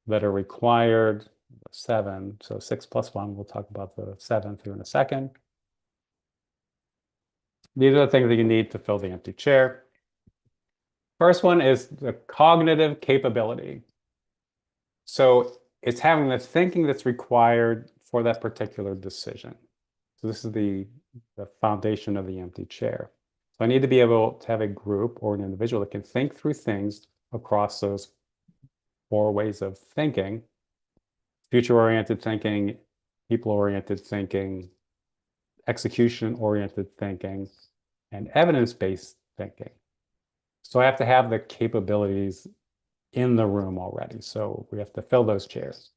that are required, 7, so 6 plus 1, we'll talk about the 7th here in a second. These are the things that you need to fill the empty chair. First one is the cognitive capability. So it's having the thinking that's required for that particular decision. So this is the foundation of the empty chair. So I need to be able to have a group or an individual that can think through things across those 4 ways of thinking: future-oriented thinking, people-oriented thinking, execution-oriented thinking, and evidence-based thinking. So I have to have the capabilities in the room already. So we have to fill those chairs.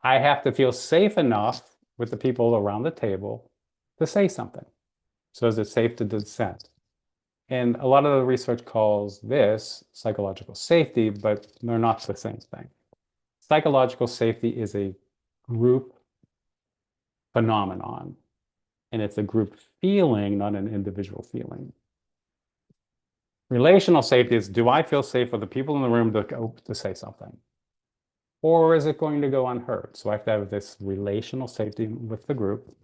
I have to feel safe enough with the people around the table to say something. So is it safe to dissent? And a lot of the research calls this psychological safety, but they're not the same thing. Psychological safety is a group phenomenon, and it's a group feeling, not an individual feeling. Relational safety is, do I feel safe with the people in the room to say something? Or is it going to go unheard? So I have to have this relational safety with the group.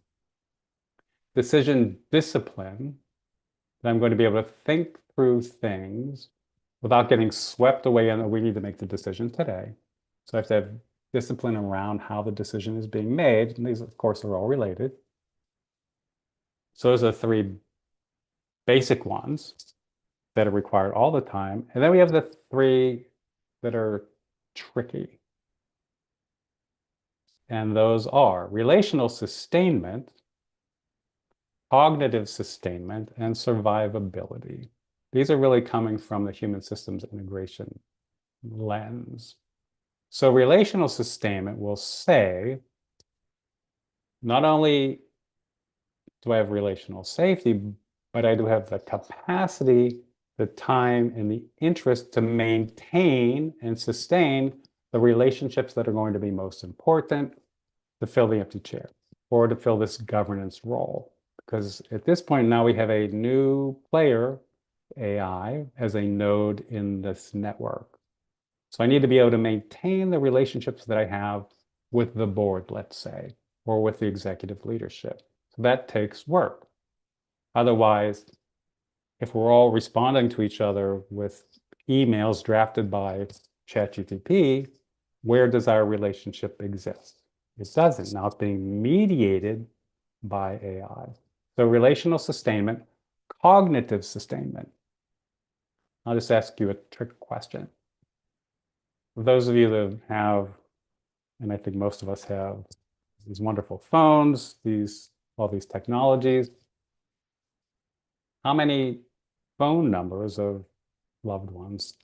Decision discipline, that I'm going to be able to think through things without getting swept away in, we need to make the decision today. So I have to have discipline around how the decision is being made. And these, of course, are all related. So those are 3 basic ones that are required all the time. And then we have the 3 that are tricky. And those are relational sustainment, cognitive sustainment, and survivability. These are really coming from the human systems integration lens. So relational sustainment will say, not only do I have relational safety, but I do have the capacity, the time, and the interest to maintain and sustain the relationships that are going to be most important to fill the empty chair or to fill this governance role. Because at this point now we have a new player, AI, as a node in this network. So I need to be able to maintain the relationships that I have with the board, let's say, or with the executive leadership. So that takes work. Otherwise, if we're all responding to each other with emails drafted by ChatGPT, where does our relationship exist? It doesn't. Now it's being mediated by AI. So relational sustainment, cognitive sustainment. I'll just ask you a trick question. For those of you that have, and I think most of us have, these wonderful phones, all these technologies, how many phone numbers of loved ones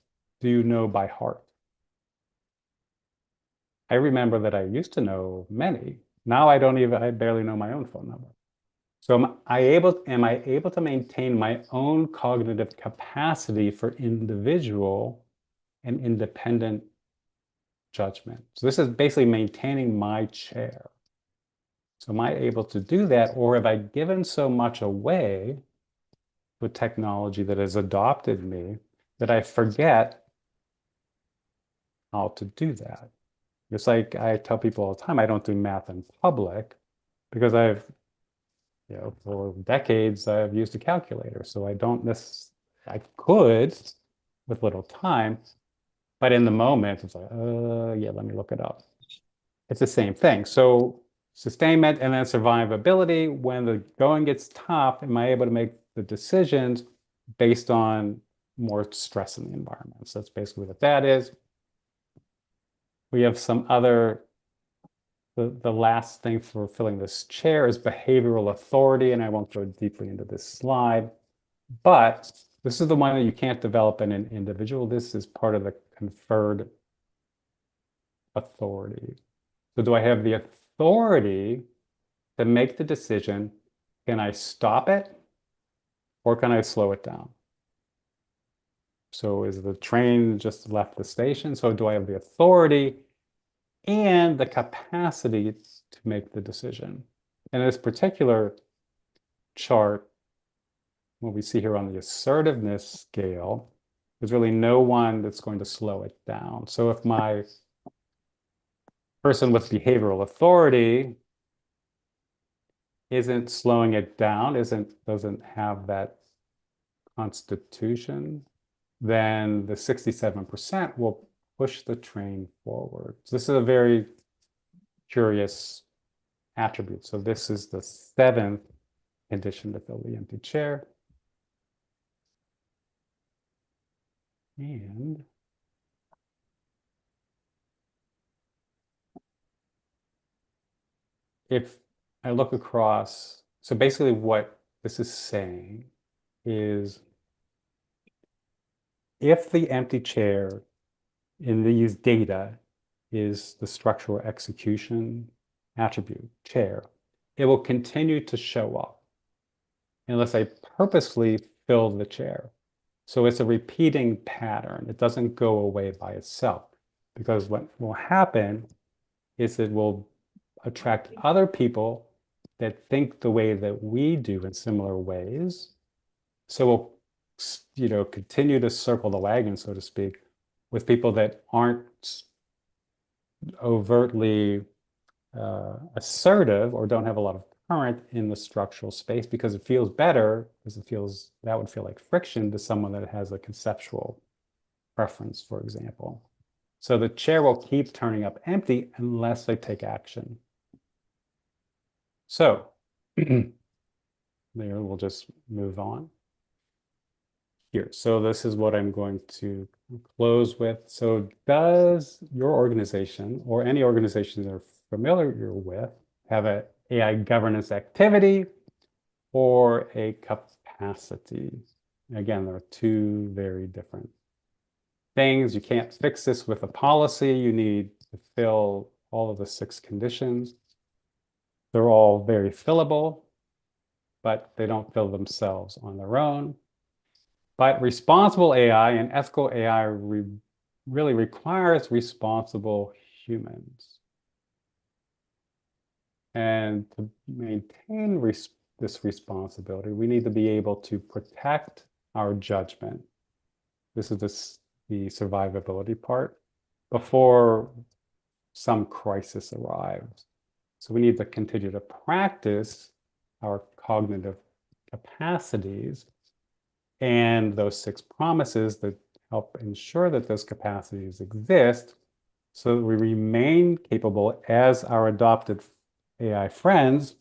do you know by heart? I remember that I used to know many. Now I barely know my own phone number. So am I able to maintain my own cognitive capacity for individual and independent judgment? So this is basically maintaining my chair. So am I able to do that, or have I given so much away with technology that has adopted me that I forget how to do that? It's like I tell people all the time, I don't do math in public because for decades, I've used a calculator. So I could with little time, But in the moment, it's like, yeah, let me look it up. It's the same thing. So sustainment and then survivability. When the going gets tough, am I able to make the decisions based on more stress in the environment? So that's basically what that is. We have some other, the last thing for filling this chair is behavioral authority, and I won't go deeply into this slide, but this is the one that you can't develop in an individual. This is part of the conferred authority. So do I have the authority to make the decision, can I stop it or can I slow it down? So is the train just left the station? So do I have the authority and the capacity to make the decision? In this particular chart, what we see here on the assertiveness scale, there's really no one that's going to slow it down. So if my person with behavioral authority isn't slowing it down, doesn't have that constitution, then the 67% will push the train forward. So this is a very curious attribute. So this is the 7th condition to fill the empty chair. And if I look across, so basically what this is saying is if the empty chair in these data is the structural execution attribute, chair, it will continue to show up unless I purposely fill the chair. So it's a repeating pattern. It doesn't go away by itself, because what will happen is it will attract other people that think the way that we do in similar ways. So we'll, continue to circle the wagon, so to speak, with people that aren't overtly assertive or don't have a lot of current in the structural space, because it feels better, because that would feel like friction to someone that has a conceptual preference, for example. So the chair will keep turning up empty unless they take action. So there, we'll just move on here. So this is what I'm going to close with. So does your organization or any organization you're familiar with have an AI governance activity or a capacity? Again, there are two very different things. You can't fix this with a policy. You need to fill all of the 6 conditions. They're all very fillable, but they don't fill themselves on their own. But responsible AI and ethical AI really requires responsible humans. And to maintain this responsibility, we need to be able to protect our judgment. This is the survivability part before some crisis arrives. So we need to continue to practice our cognitive capacities and those 6 promises that help ensure that those capacities exist, so that we remain capable as our adopted AI friends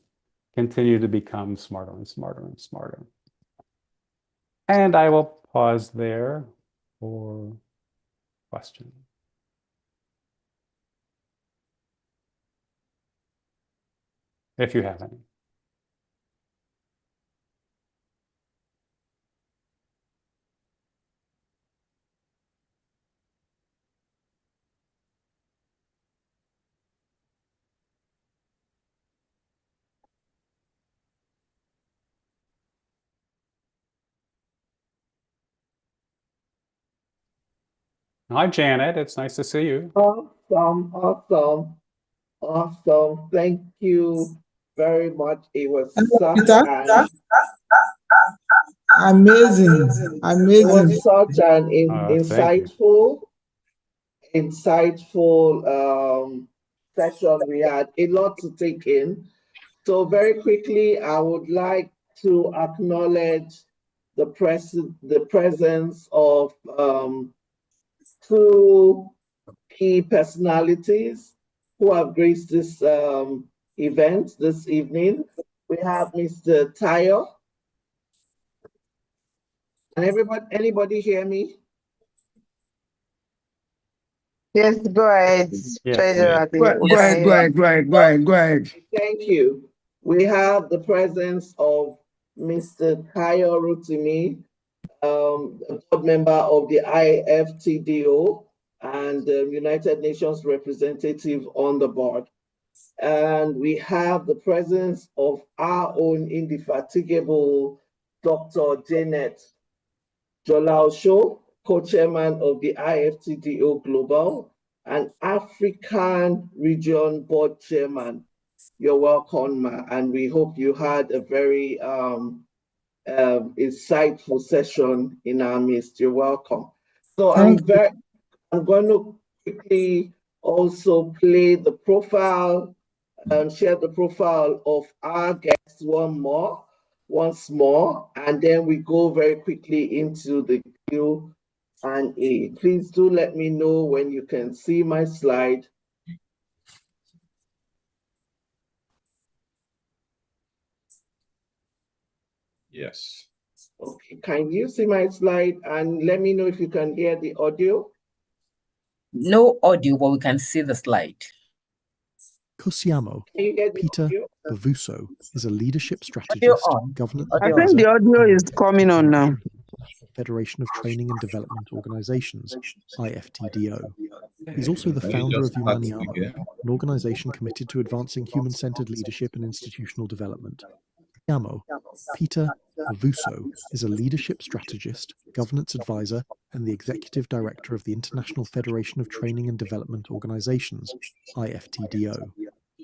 continue to become smarter and smarter and smarter. And I will pause there for questions. If you have any. Hi, Janet. It's nice to see you. Awesome, awesome, awesome. Thank you very much. It was such an amazing. It was such an insightful session. We had a lot to take in. So very quickly, I would like to acknowledge the presence of two key personalities who have graced this event this evening. We have Mr. Tayo. And anybody hear me? Yes, go ahead. Yes. Go ahead. Thank you. We have the presence of Mr. Tayo Rotimi, a board member of the IFTDO and the United Nations representative on the board. And we have the presence of our own indefatigable Dr. Janet Jolaosho, co-chairman of the IFTDO Global and African Region Board Chairman. You're welcome, Ma, and we hope you had a very insightful session in our midst. You're welcome. So I'm going to quickly also play the profile and share the profile of our guests once more, and then we go very quickly into the Q&A. Please do let me know when you can see my slide. Yes. Okay, can you see my slide and let me know if you can hear the audio? No audio, but we can see the slide. Kosiamo Peter Bavuso is a leadership strategist, governance I think the audio is coming on now. Federation of Training and Development Organizations, IFTDO. He's also the founder of Humaniamo, an organization committed to advancing human-centered leadership and institutional development. Kosiamo Peter Bavuso is a leadership strategist, governance advisor, and the executive director of the International Federation of Training and Development Organizations, IFTDO.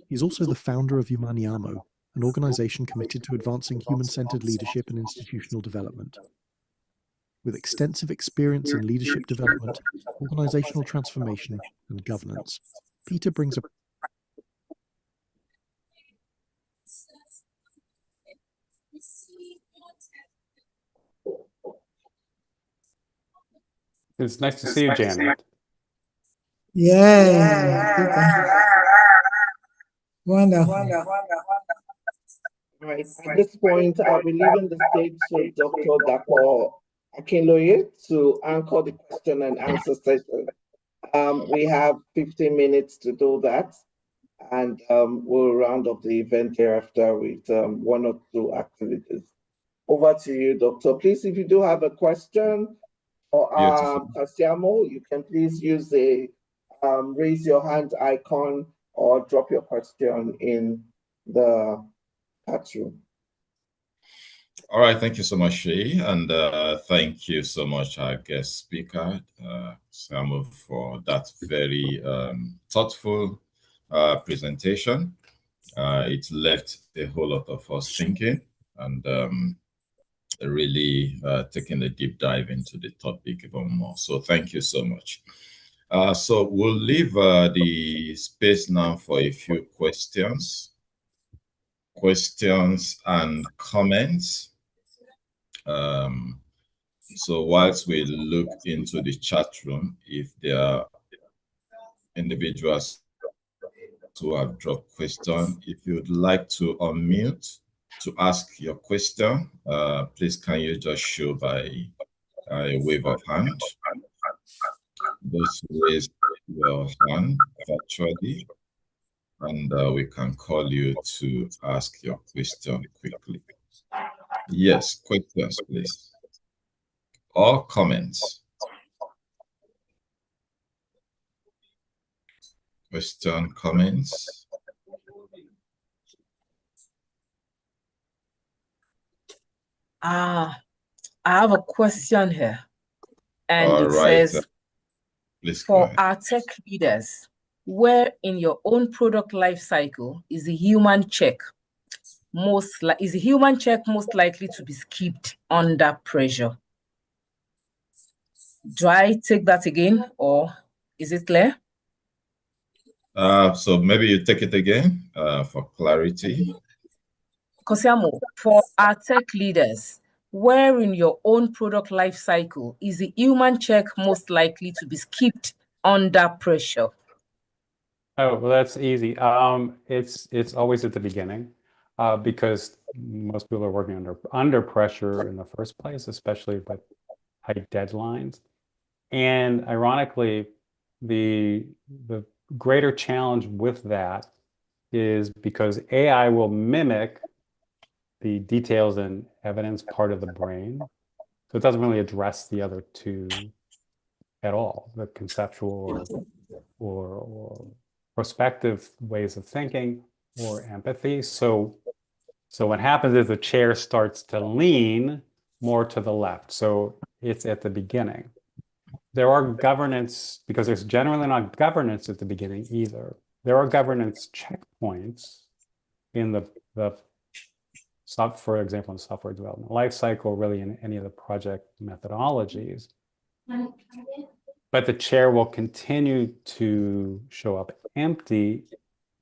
He's also the founder of Humaniamo, an organization committed to advancing human-centered leadership and institutional development. With extensive experience in leadership development, organizational transformation, and governance, Peter brings a It's nice to see you, Janet. Yeah. Wonderful. Right. At this point, I'll be leaving the stage to Dr. Dapo Akinloye to anchor the question and answer session. We have 15 minutes to do that, and we'll round up the event thereafter with one or two activities. Over to you, Doctor. Please, if you do have a question for Kosiamo, you can please use the raise your hand icon or drop your question in the chat room. All right, thank you so much, Shay, and thank you so much, our guest speaker, Samuel, for that very thoughtful presentation. It left a whole lot of us thinking and really taking a deep dive into the topic even more. So thank you so much. So we'll leave the space now for a few questions and comments. So whilst we look into the chat room, if there are individuals who have dropped questions, if you'd like to unmute to ask your question, please can you just show by a wave of hand. Just raise your hand virtually, and we can call you to ask your question quickly. Yes, questions, please. Or comments. Question, comments. I have a question here. And it says, for our tech leaders, where in your own product life cycle is the human check most likely to be skipped under pressure? Do I take that again, or is it clear? So maybe you take it again for clarity. Kosiamo, for our tech leaders, where in your own product life cycle is the human check most likely to be skipped under pressure? Oh, well, that's easy. It's always at the beginning, because most people are working under pressure in the first place, especially with tight deadlines. And ironically, the greater challenge with that is because AI will mimic the details and evidence part of the brain. So it doesn't really address the other two at all, the conceptual or prospective ways of thinking or empathy. So what happens is the chair starts to lean more to the left. So it's at the beginning. There are governance, because there's generally not governance at the beginning either. There are governance checkpoints in the for example, in software development lifecycle, really in any of the project methodologies. But the chair will continue to show up empty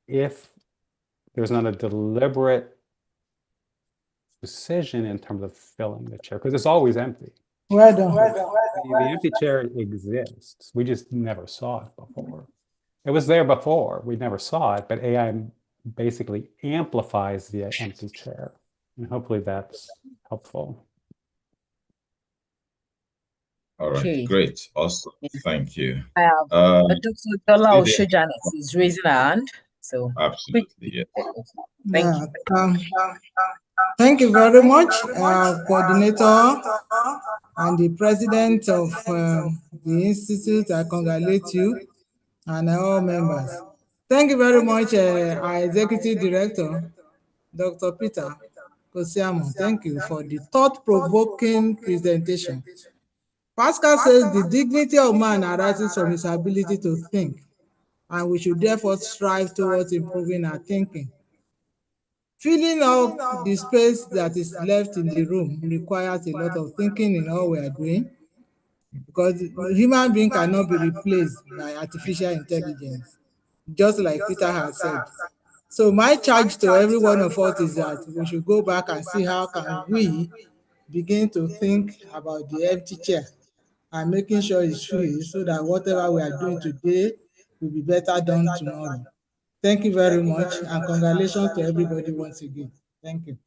if there's not a deliberate decision in terms of filling the chair, because it's always empty. Well done. The empty chair exists. We just never saw it before. It was there before. We never saw it, but AI basically amplifies the empty chair. And hopefully that's helpful. All right, Okay. great, awesome, thank you. I have Dr. Dola Oshojanet is raising her hand. So absolutely, yes. Thank you. Thank you very much, coordinator and the president of the institute. I congratulate you and all members. Thank you very much, our executive director, Dr. Peter Kosiamo. Thank you for the thought-provoking presentation. Pascal says the dignity of man arises from his ability to think, and we should therefore strive towards improving our thinking. Filling up the space that is left in the room requires a lot of thinking in all we are doing, because the human being cannot be replaced by artificial intelligence, just like Peter has said. So my charge to every one of us is that we should go back and see how can we begin to think about the empty chair and making sure it's free, so that whatever we are doing today will be better done tomorrow. Thank you very much, and congratulations to everybody once again. Thank you.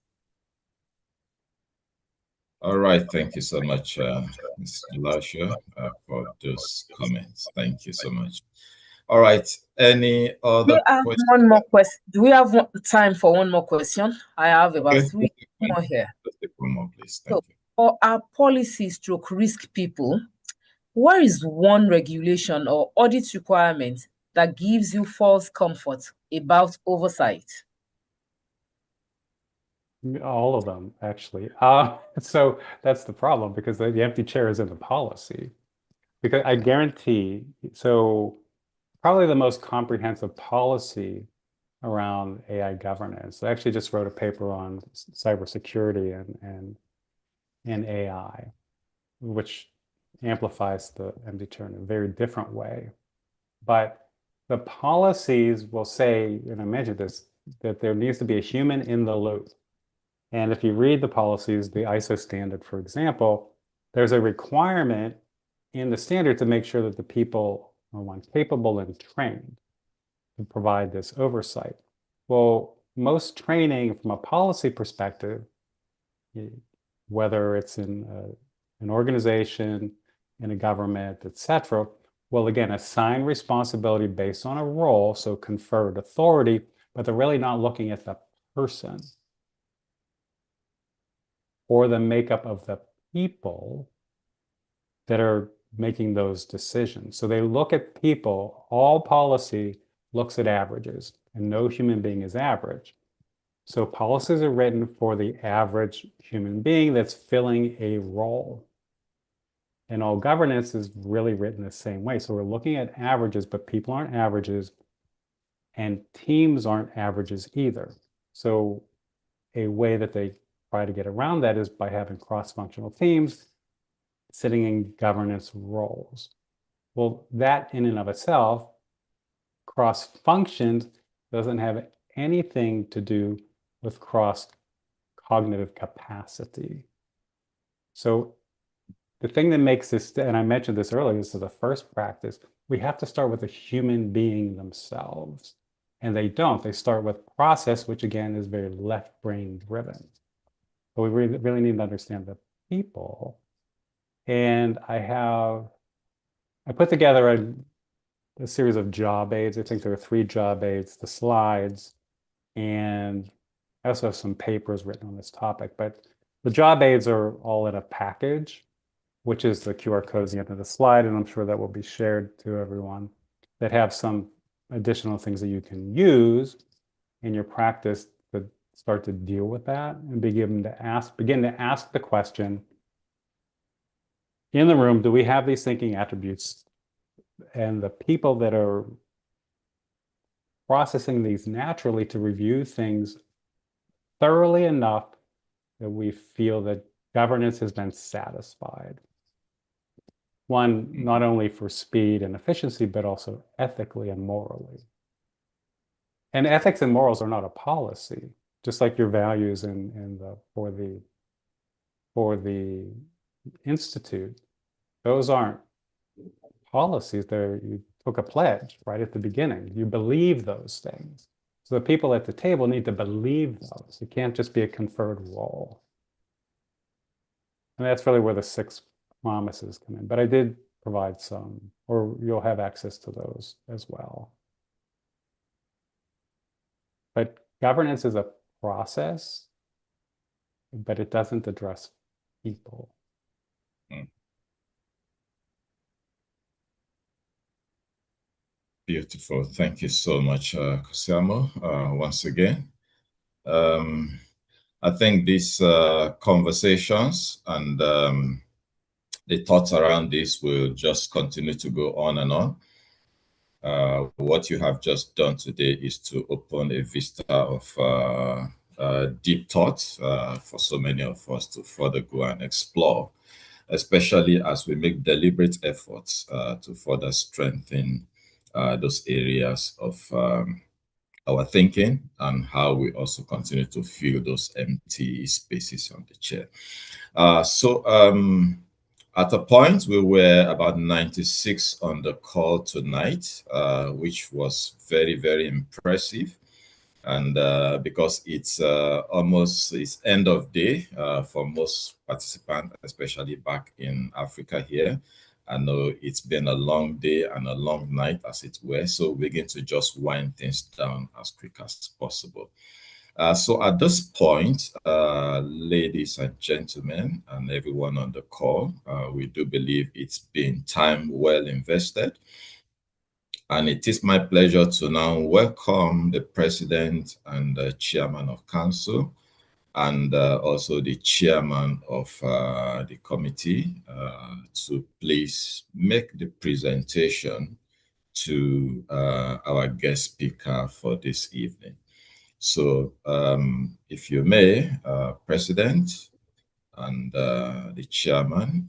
All right, thank you so much, Mr. Lasha, for those comments. Thank you so much. All right, any other questions? One more question. Do we have time for one more question? I have about three more here. Let's take one more, please. Thank you. For our policy/risk people, where is one regulation or audit requirement that gives you false comfort about oversight? All of them, actually. So that's the problem, because the empty chair is in the policy. Because I guarantee, so probably the most comprehensive policy around AI governance. I actually just wrote a paper on cybersecurity and AI, which amplifies the empty chair in a very different way. But the policies will say, and I mentioned this, that there needs to be a human in the loop. And if you read the policies, the ISO standard, for example, there's a requirement in the standard to make sure that the people are, one, capable and trained to provide this oversight. Well, most training from a policy perspective, whether it's in an organization, in a government, etc., will again assign responsibility based on a role, so conferred authority, but they're really not looking at the person or the makeup of the people that are making those decisions. So they look at people. All policy looks at averages, and no human being is average. So policies are written for the average human being that's filling a role. And all governance is really written the same way. So we're looking at averages, but people aren't averages, and teams aren't averages either. So a way that they try to get around that is by having cross-functional teams sitting in governance roles. Well, that in and of itself, cross-functions, doesn't have anything to do with cross-cognitive capacity. So the thing that makes this, and I mentioned this earlier, this is the first practice, we have to start with the human being themselves. And they don't. They start with process, which again is very left brain driven. But we really need to understand the people. And I put together a series of job aids. I think there are 3 job aids, the slides, and I also have some papers written on this topic. But the job aids are all in a package, which is the QR code at the end of the slide, and I'm sure that will be shared to everyone, that have some additional things that you can use in your practice to start to deal with that and begin to ask the question in the room, do we have these thinking attributes? And the people that are processing these naturally to review things thoroughly enough that we feel that governance has been satisfied. One, not only for speed and efficiency, but also ethically and morally. And ethics and morals are not a policy, just like your values for the institute. Those aren't policies. You took a pledge right at the beginning. You believe those things. So the people at the table need to believe those. It can't just be a conferred role. And that's really where the 6 promises come in. But I did provide some, or you'll have access to those as well. But governance is a process, but it doesn't address people. Beautiful. Thank you so much, Kosiamo, once again. I think these conversations and the thoughts around this will just continue to go on and on. What you have just done today is to open a vista of deep thoughts for so many of us to further go and explore, especially as we make deliberate efforts to further strengthen those areas of our thinking and how we also continue to fill those empty spaces on the chair. At a point, we were about 96 on the call tonight, which was very, very impressive. And because it's end of day for most participants, especially back in Africa here. I know it's been a long day and a long night, as it were. So we're going to just wind things down as quick as possible. So at this point, ladies and gentlemen, and everyone on the call, we do believe it's been time well invested. And it is my pleasure to now welcome the President and the Chairman of Council, and also the Chairman of the committee to please make the presentation to our guest speaker for this evening. So if you may, President and the Chairman,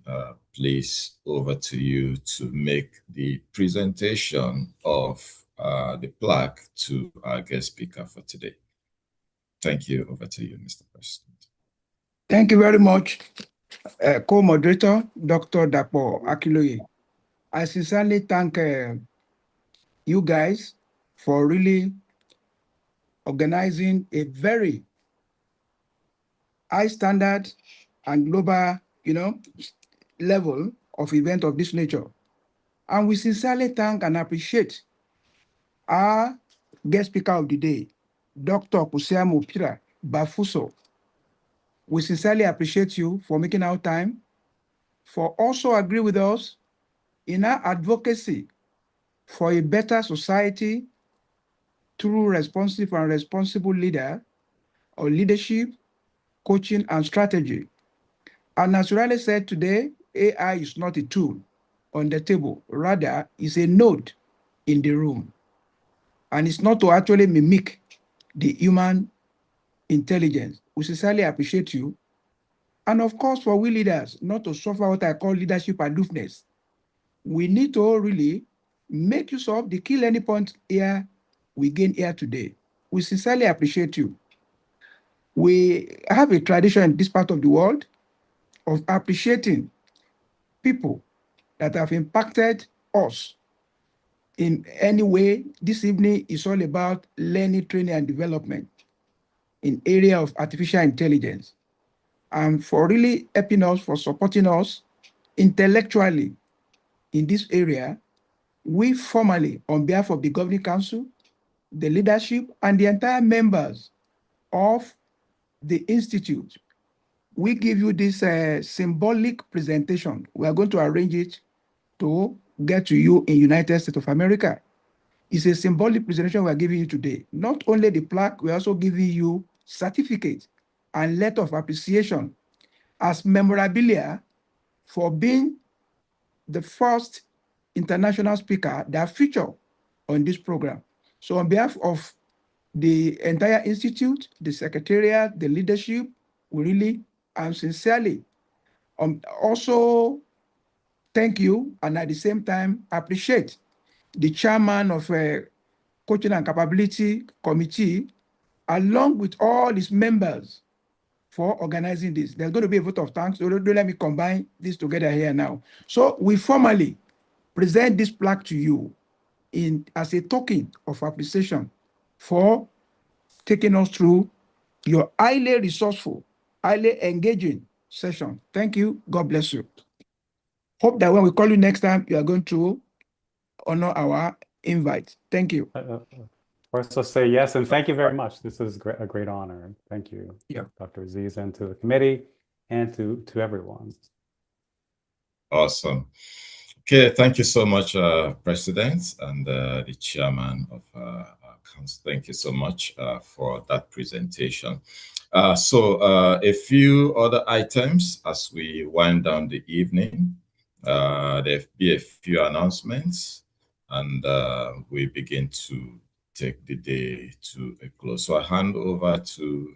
please over to you to make the presentation of the plaque to our guest speaker for today. Thank you. Over to you, Mr. President. Thank you very much, co-moderator, Dr. Dapo Akiloye. I sincerely thank you guys for really organizing a very high standard and global, level of event of this nature. And we sincerely thank and appreciate our guest speaker of the day, Dr. Kosiamo Pira Bafuso. We sincerely appreciate you for making our time, for also agree with us in our advocacy for a better society through responsive and responsible leadership, coaching, and strategy. And as Riley said today, AI is not a tool on the table, rather is a node in the room. And it's not to actually mimic the human intelligence. We sincerely appreciate you. And of course, for we leaders, not to suffer what I call leadership aloofness. We need to really make use of the key learning point here we gain here today. We sincerely appreciate you. We have a tradition in this part of the world of appreciating people that have impacted us in any way, this evening is all about learning, training, and development in area of artificial intelligence, and for really helping us, for supporting us intellectually in this area. We formally, on behalf of the Governing Council, the leadership, and the entire members of the Institute, we give you this symbolic presentation. We are going to arrange it to get to you in United States of America. It's a symbolic presentation we are giving you today. Not only the plaque, we're also giving you certificates and letter of appreciation as memorabilia for being the first international speaker that featured on this program. So on behalf of the entire institute, the secretariat, the leadership, we really and sincerely also thank you, and at the same time appreciate the chairman of Coaching and Capability Committee, along with all his members, for organizing this. There's going to be a vote of thanks. So don't let me combine this together here now. So we formally present this plaque to you as a token of appreciation for taking us through your highly resourceful, highly engaging session. Thank you. God bless you. Hope that when we call you next time, you are going to honor our invite. Thank you. First, let's say yes, and thank you very much. This is a great honor. Thank you, Dr. Aziz, and to the committee, and to everyone. Awesome. Okay, thank you so much, President and the Chairman of our Council. Thank you so much for that presentation. So a few other items as we wind down the evening. There'll be a few announcements, and we begin to take the day to a close. So I hand over to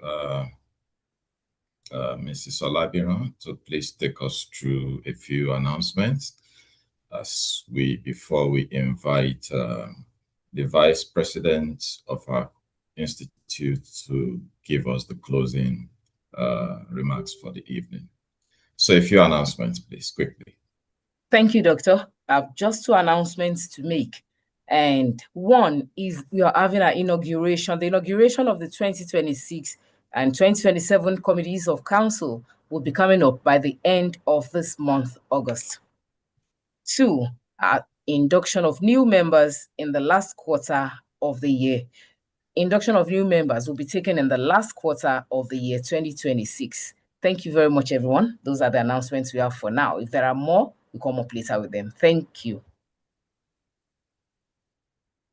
Mrs. Olabiran to please take us through a few announcements before we invite the Vice President of our Institute to give us the closing remarks for the evening. So a few announcements, please, quickly. Thank you, Doctor. I have just two announcements to make. And one is we are having our inauguration. The inauguration of the 2026 and 2027 committees of council will be coming up by the end of this month, August. Two, our induction of new members in the last quarter of the year. Induction of new members will be taken in the last quarter of the year 2026. Thank you very much, everyone. Those are the announcements we have for now. If there are more, we'll come up later with them. Thank you.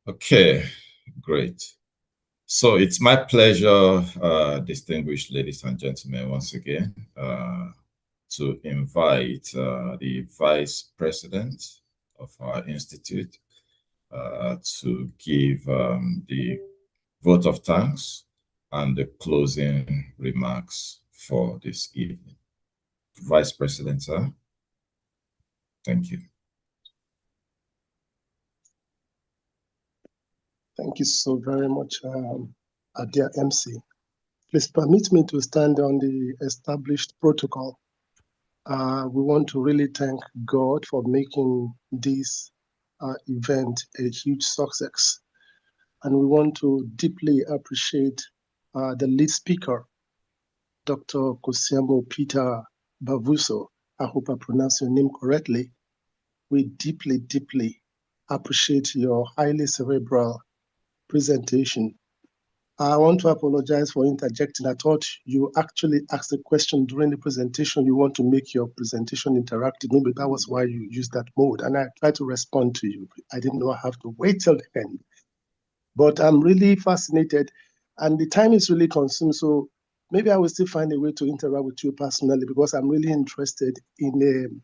Okay, great. So it's my pleasure, distinguished ladies and gentlemen, once again, to invite the Vice President of our Institute to give the vote of thanks and the closing remarks for this evening. Vice President, sir. Thank you. Thank you so very much, dear MC. Please permit me to stand on the established protocol. We want to really thank God for making this event a huge success. And we want to deeply appreciate the lead speaker, Dr. Kosiamo Peter Bavuso. I hope I pronounced your name correctly. We deeply, deeply appreciate your highly cerebral presentation. I want to apologize for interjecting. I thought you actually asked a question during the presentation. You want to make your presentation interactive. Maybe that was why you used that mode. And I tried to respond to you. I didn't know I have to wait till the end. But I'm really fascinated, and the time is really consumed. So maybe I will still find a way to interact with you personally, because I'm really interested in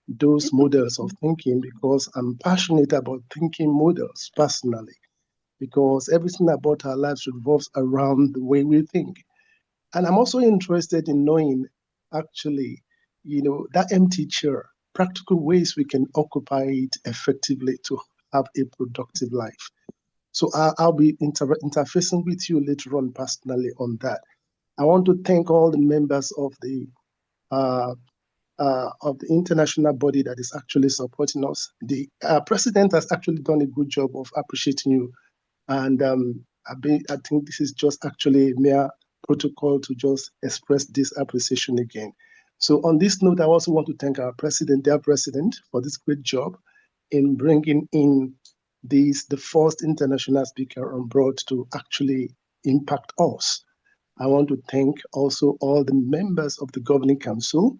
those models of thinking, because I'm passionate about thinking models personally, because everything about our lives revolves around the way we think. And I'm also interested in knowing, actually, that empty chair, practical ways we can occupy it effectively to have a productive life. So I'll be interfacing with you later on personally on that. I want to thank all the members of the of the international body that is actually supporting us. The president has actually done a good job of appreciating you. And I think this is just actually mere protocol to just express this appreciation again. So on this note, I also want to thank our president, their president, for this great job in bringing in the first international speaker on board to actually impact us. I want to thank also all the members of the Governing Council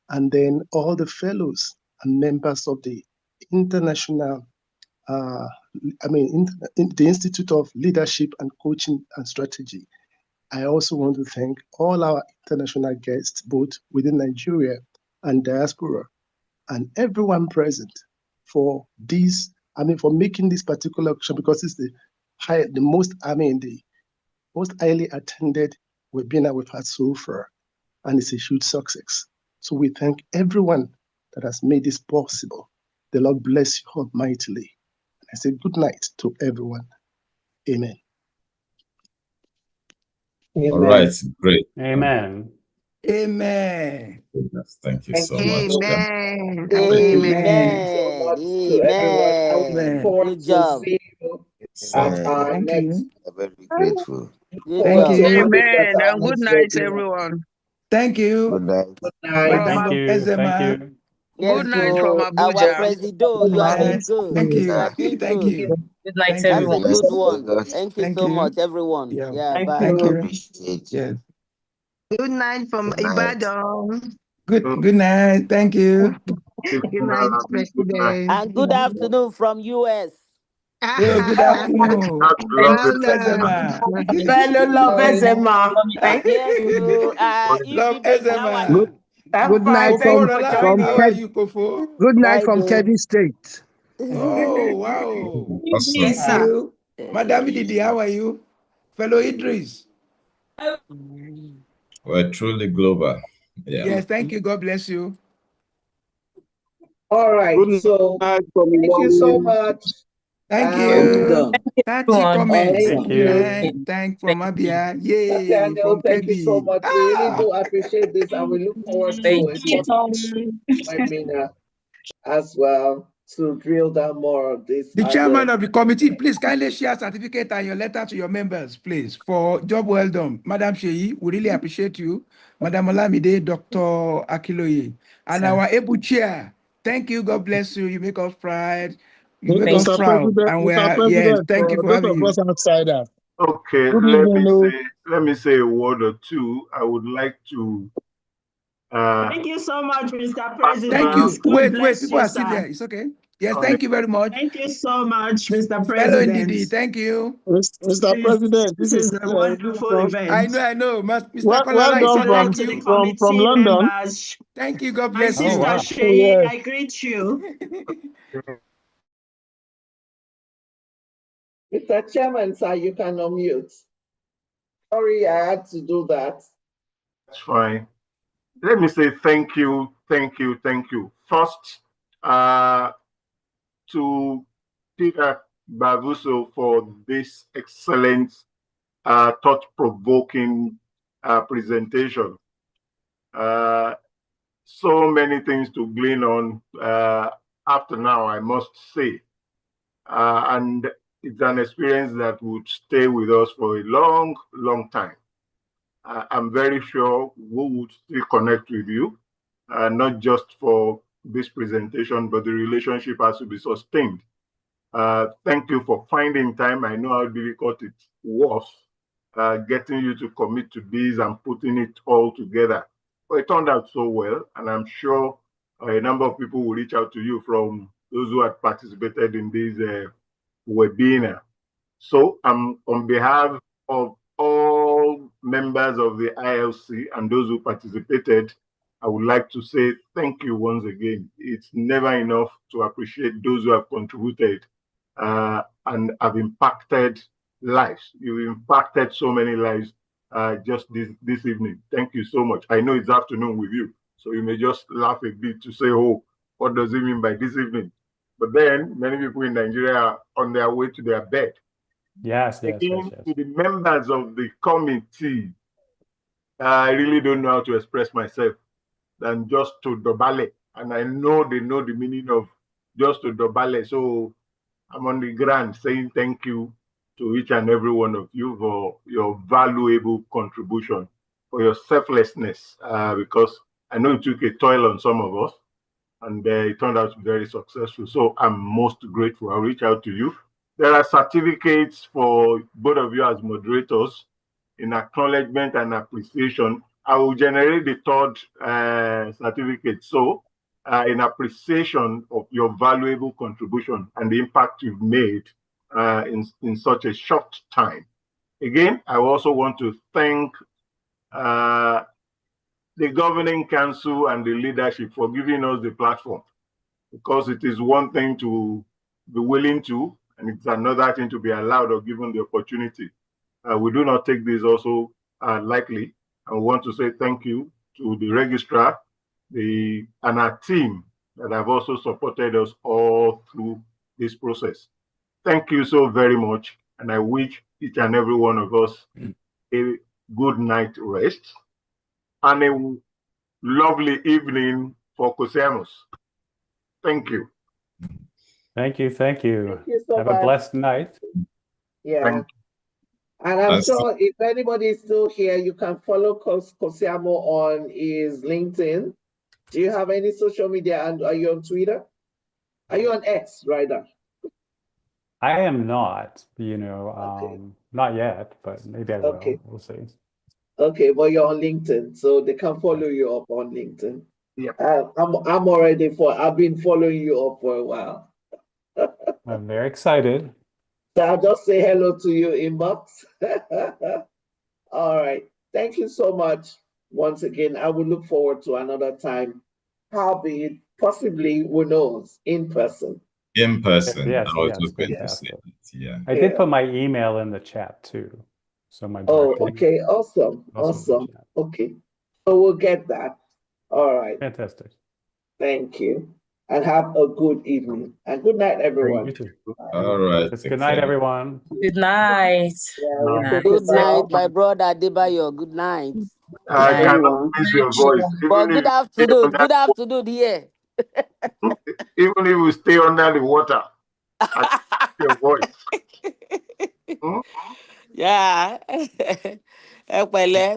and then all the fellows and members of the international, the Institute of Leadership and Coaching and Strategy. I also want to thank all our international guests, both within Nigeria and diaspora, and everyone present for this, for making this particular action, because it's the most highly attended webinar we've had so far, and it's a huge success. So we thank everyone that has made this possible. The Lord bless you all mightily. I say good night to everyone. Amen. All right, great. Amen. Amen. Thank you so much. Amen. Amen. Thank you so much to everyone. I look Amen. forward Good to job. seeing you at our Thank next. you. I'm very grateful. Good Thank job. you. Amen. At our And good next night, webinar. everyone. Thank you. Good night. Good night. Madam Thank you. Thank Ezema. you. Yes, Good night from so our Abuja. presido, Good you are doing night. good. Thank You are you. doing Thank good. you. Good night, Thank That's you. a everyone. good Bless one. God. Thank you Thank so you. much, everyone. Yeah. Yeah, Thank bye. Thank you. you. Appreciate you. Yes. Good night from Good night. Ibadan. Good night. Thank you. Good night, President. And good afternoon from US. So good afternoon. Thank you, Welcome. Ezema. Fellow love Ezema. Thank Yes, you. so Love Ify, how are Ezema. you? I'm Good fine. night Kofo Thank you for Rola, from how joining. are Kev, you, Kofo? good night from Friday. Kebbi State. Oh, wow. Awesome. Thank you. Madam Didi, how are you? Fellow Idris. We're truly global. Yeah. Yes, thank you. God bless you. All right. So thank you so much. Thank you. Tachi everyone. comment. Awesome. Thank you. And thank from Abia. Yay, Daniel, from thank you so Kebbi. much. We really do appreciate this, and we look forward to Thank a you. webinar as well to drill down more of this. The chairman of the committee, please kindly share certificate and your letter to your members, please, for job well done. Madam Sheyi, we really appreciate you. Madam Olamide, Dr. Akiloye, and our able chair. Thank you. God bless you. You make us proud. You make us Mr. proud. President, And we Mr. are, yes, President, thank you for for those having of you. us outsiders. Okay, Good evening. let me say a word or two. I would like to thank you so much, Mr. President. Thank you. God Wait, bless people you, are still sir. there. It's okay. Yes, thank you very much. Thank you so much, Mr. Fellow President. Ndidi, thank you. Mr. President, This is a wonderful event. I know. Mr. Well Kolala is done saying thank To the you. committee London. members. Thank you. God My bless you. sister Shay, I greet you. Mr. Chairman, sir, you can unmute. Sorry, I had to do that. That's fine. Let me say thank you. First, to Peter Bavuso for this excellent, thought-provoking presentation. So many things to glean on after now, I must say. And it's an experience that would stay with us for a long, long time. I'm very sure we would still connect with you, not just for this presentation, but the relationship has to be sustained. Thank you for finding time. I know how difficult it was getting you to commit to this and putting it all together. But it turned out so well, and I'm sure a number of people will reach out to you from those who had participated in this webinar. So on behalf of all members of the ILC and those who participated, I would like to say thank you once again. It's never enough to appreciate those who have contributed and have impacted lives. You impacted so many lives just this evening. Thank you so much. I know it's afternoon with you, so you may just laugh a bit to say, oh, what does it mean by this evening? But then many people in Nigeria are on their way to their bed. Yes. To the members of the committee, I really don't know how to express myself. than just to dobale. And I know they know the meaning of just to dobale. So I'm on the ground saying thank you to each and every one of you for your valuable contribution, for your selflessness, because I know it took a toll on some of us, and it turned out to be very successful. So I'm most grateful. I'll reach out to you. There are certificates for both of you as moderators in acknowledgement and appreciation. I will generate the third certificate. So in appreciation of your valuable contribution and the impact you've made in such a short time. Again, I also want to thank the Governing Council and the leadership for giving us the platform, because it is one thing to be willing to, and it's another thing to be allowed or given the opportunity. We do not take this also lightly. I want to say thank you to the registrar and our team that have also supported us all through this process. Thank you so very much, and I wish each and every one of us a good night rest and a lovely evening for Kosiamos. Thank you. Thank you. Thank you. Thank you so Have much. a blessed night. Yeah. And I'm sure if anybody is still here, you can follow Kosiamo on his LinkedIn. Do you have any social media, and are you on Twitter? Are you on X right now? I am not, not yet, but maybe I will. Okay. We'll see. Okay, well, you're on LinkedIn, so they can follow you up on LinkedIn. Yeah. I've been following you up for a while. I'm very excited. So I'll just say hello to you, inbox. All right. Thank you so much once again. I will look forward to another time. Howbeit, possibly, who knows, in person. In person. Yes, I was yes, just going to fantastic. say that. Yeah. I did put my email in the chat too. So my Oh, direct okay. Awesome. Awesome. Okay. So we'll get that. All right. Fantastic. Thank you. And have a good evening. And good night, everyone. You too. All right. Good night, everyone. Good night. Good night, my brother Adebayo. Good night. I cannot miss your voice. But good afternoon. Good afternoon here. Even if we stay under the water, I can hear your voice. Yeah.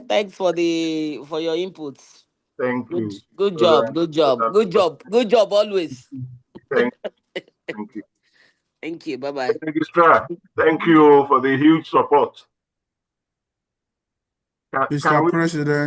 Thanks for your inputs. Thank you. Good job. Good job. Good job. Good job always. Thank you. Thank you. Bye-bye. Registrar, thank you for the huge support. Mr. President.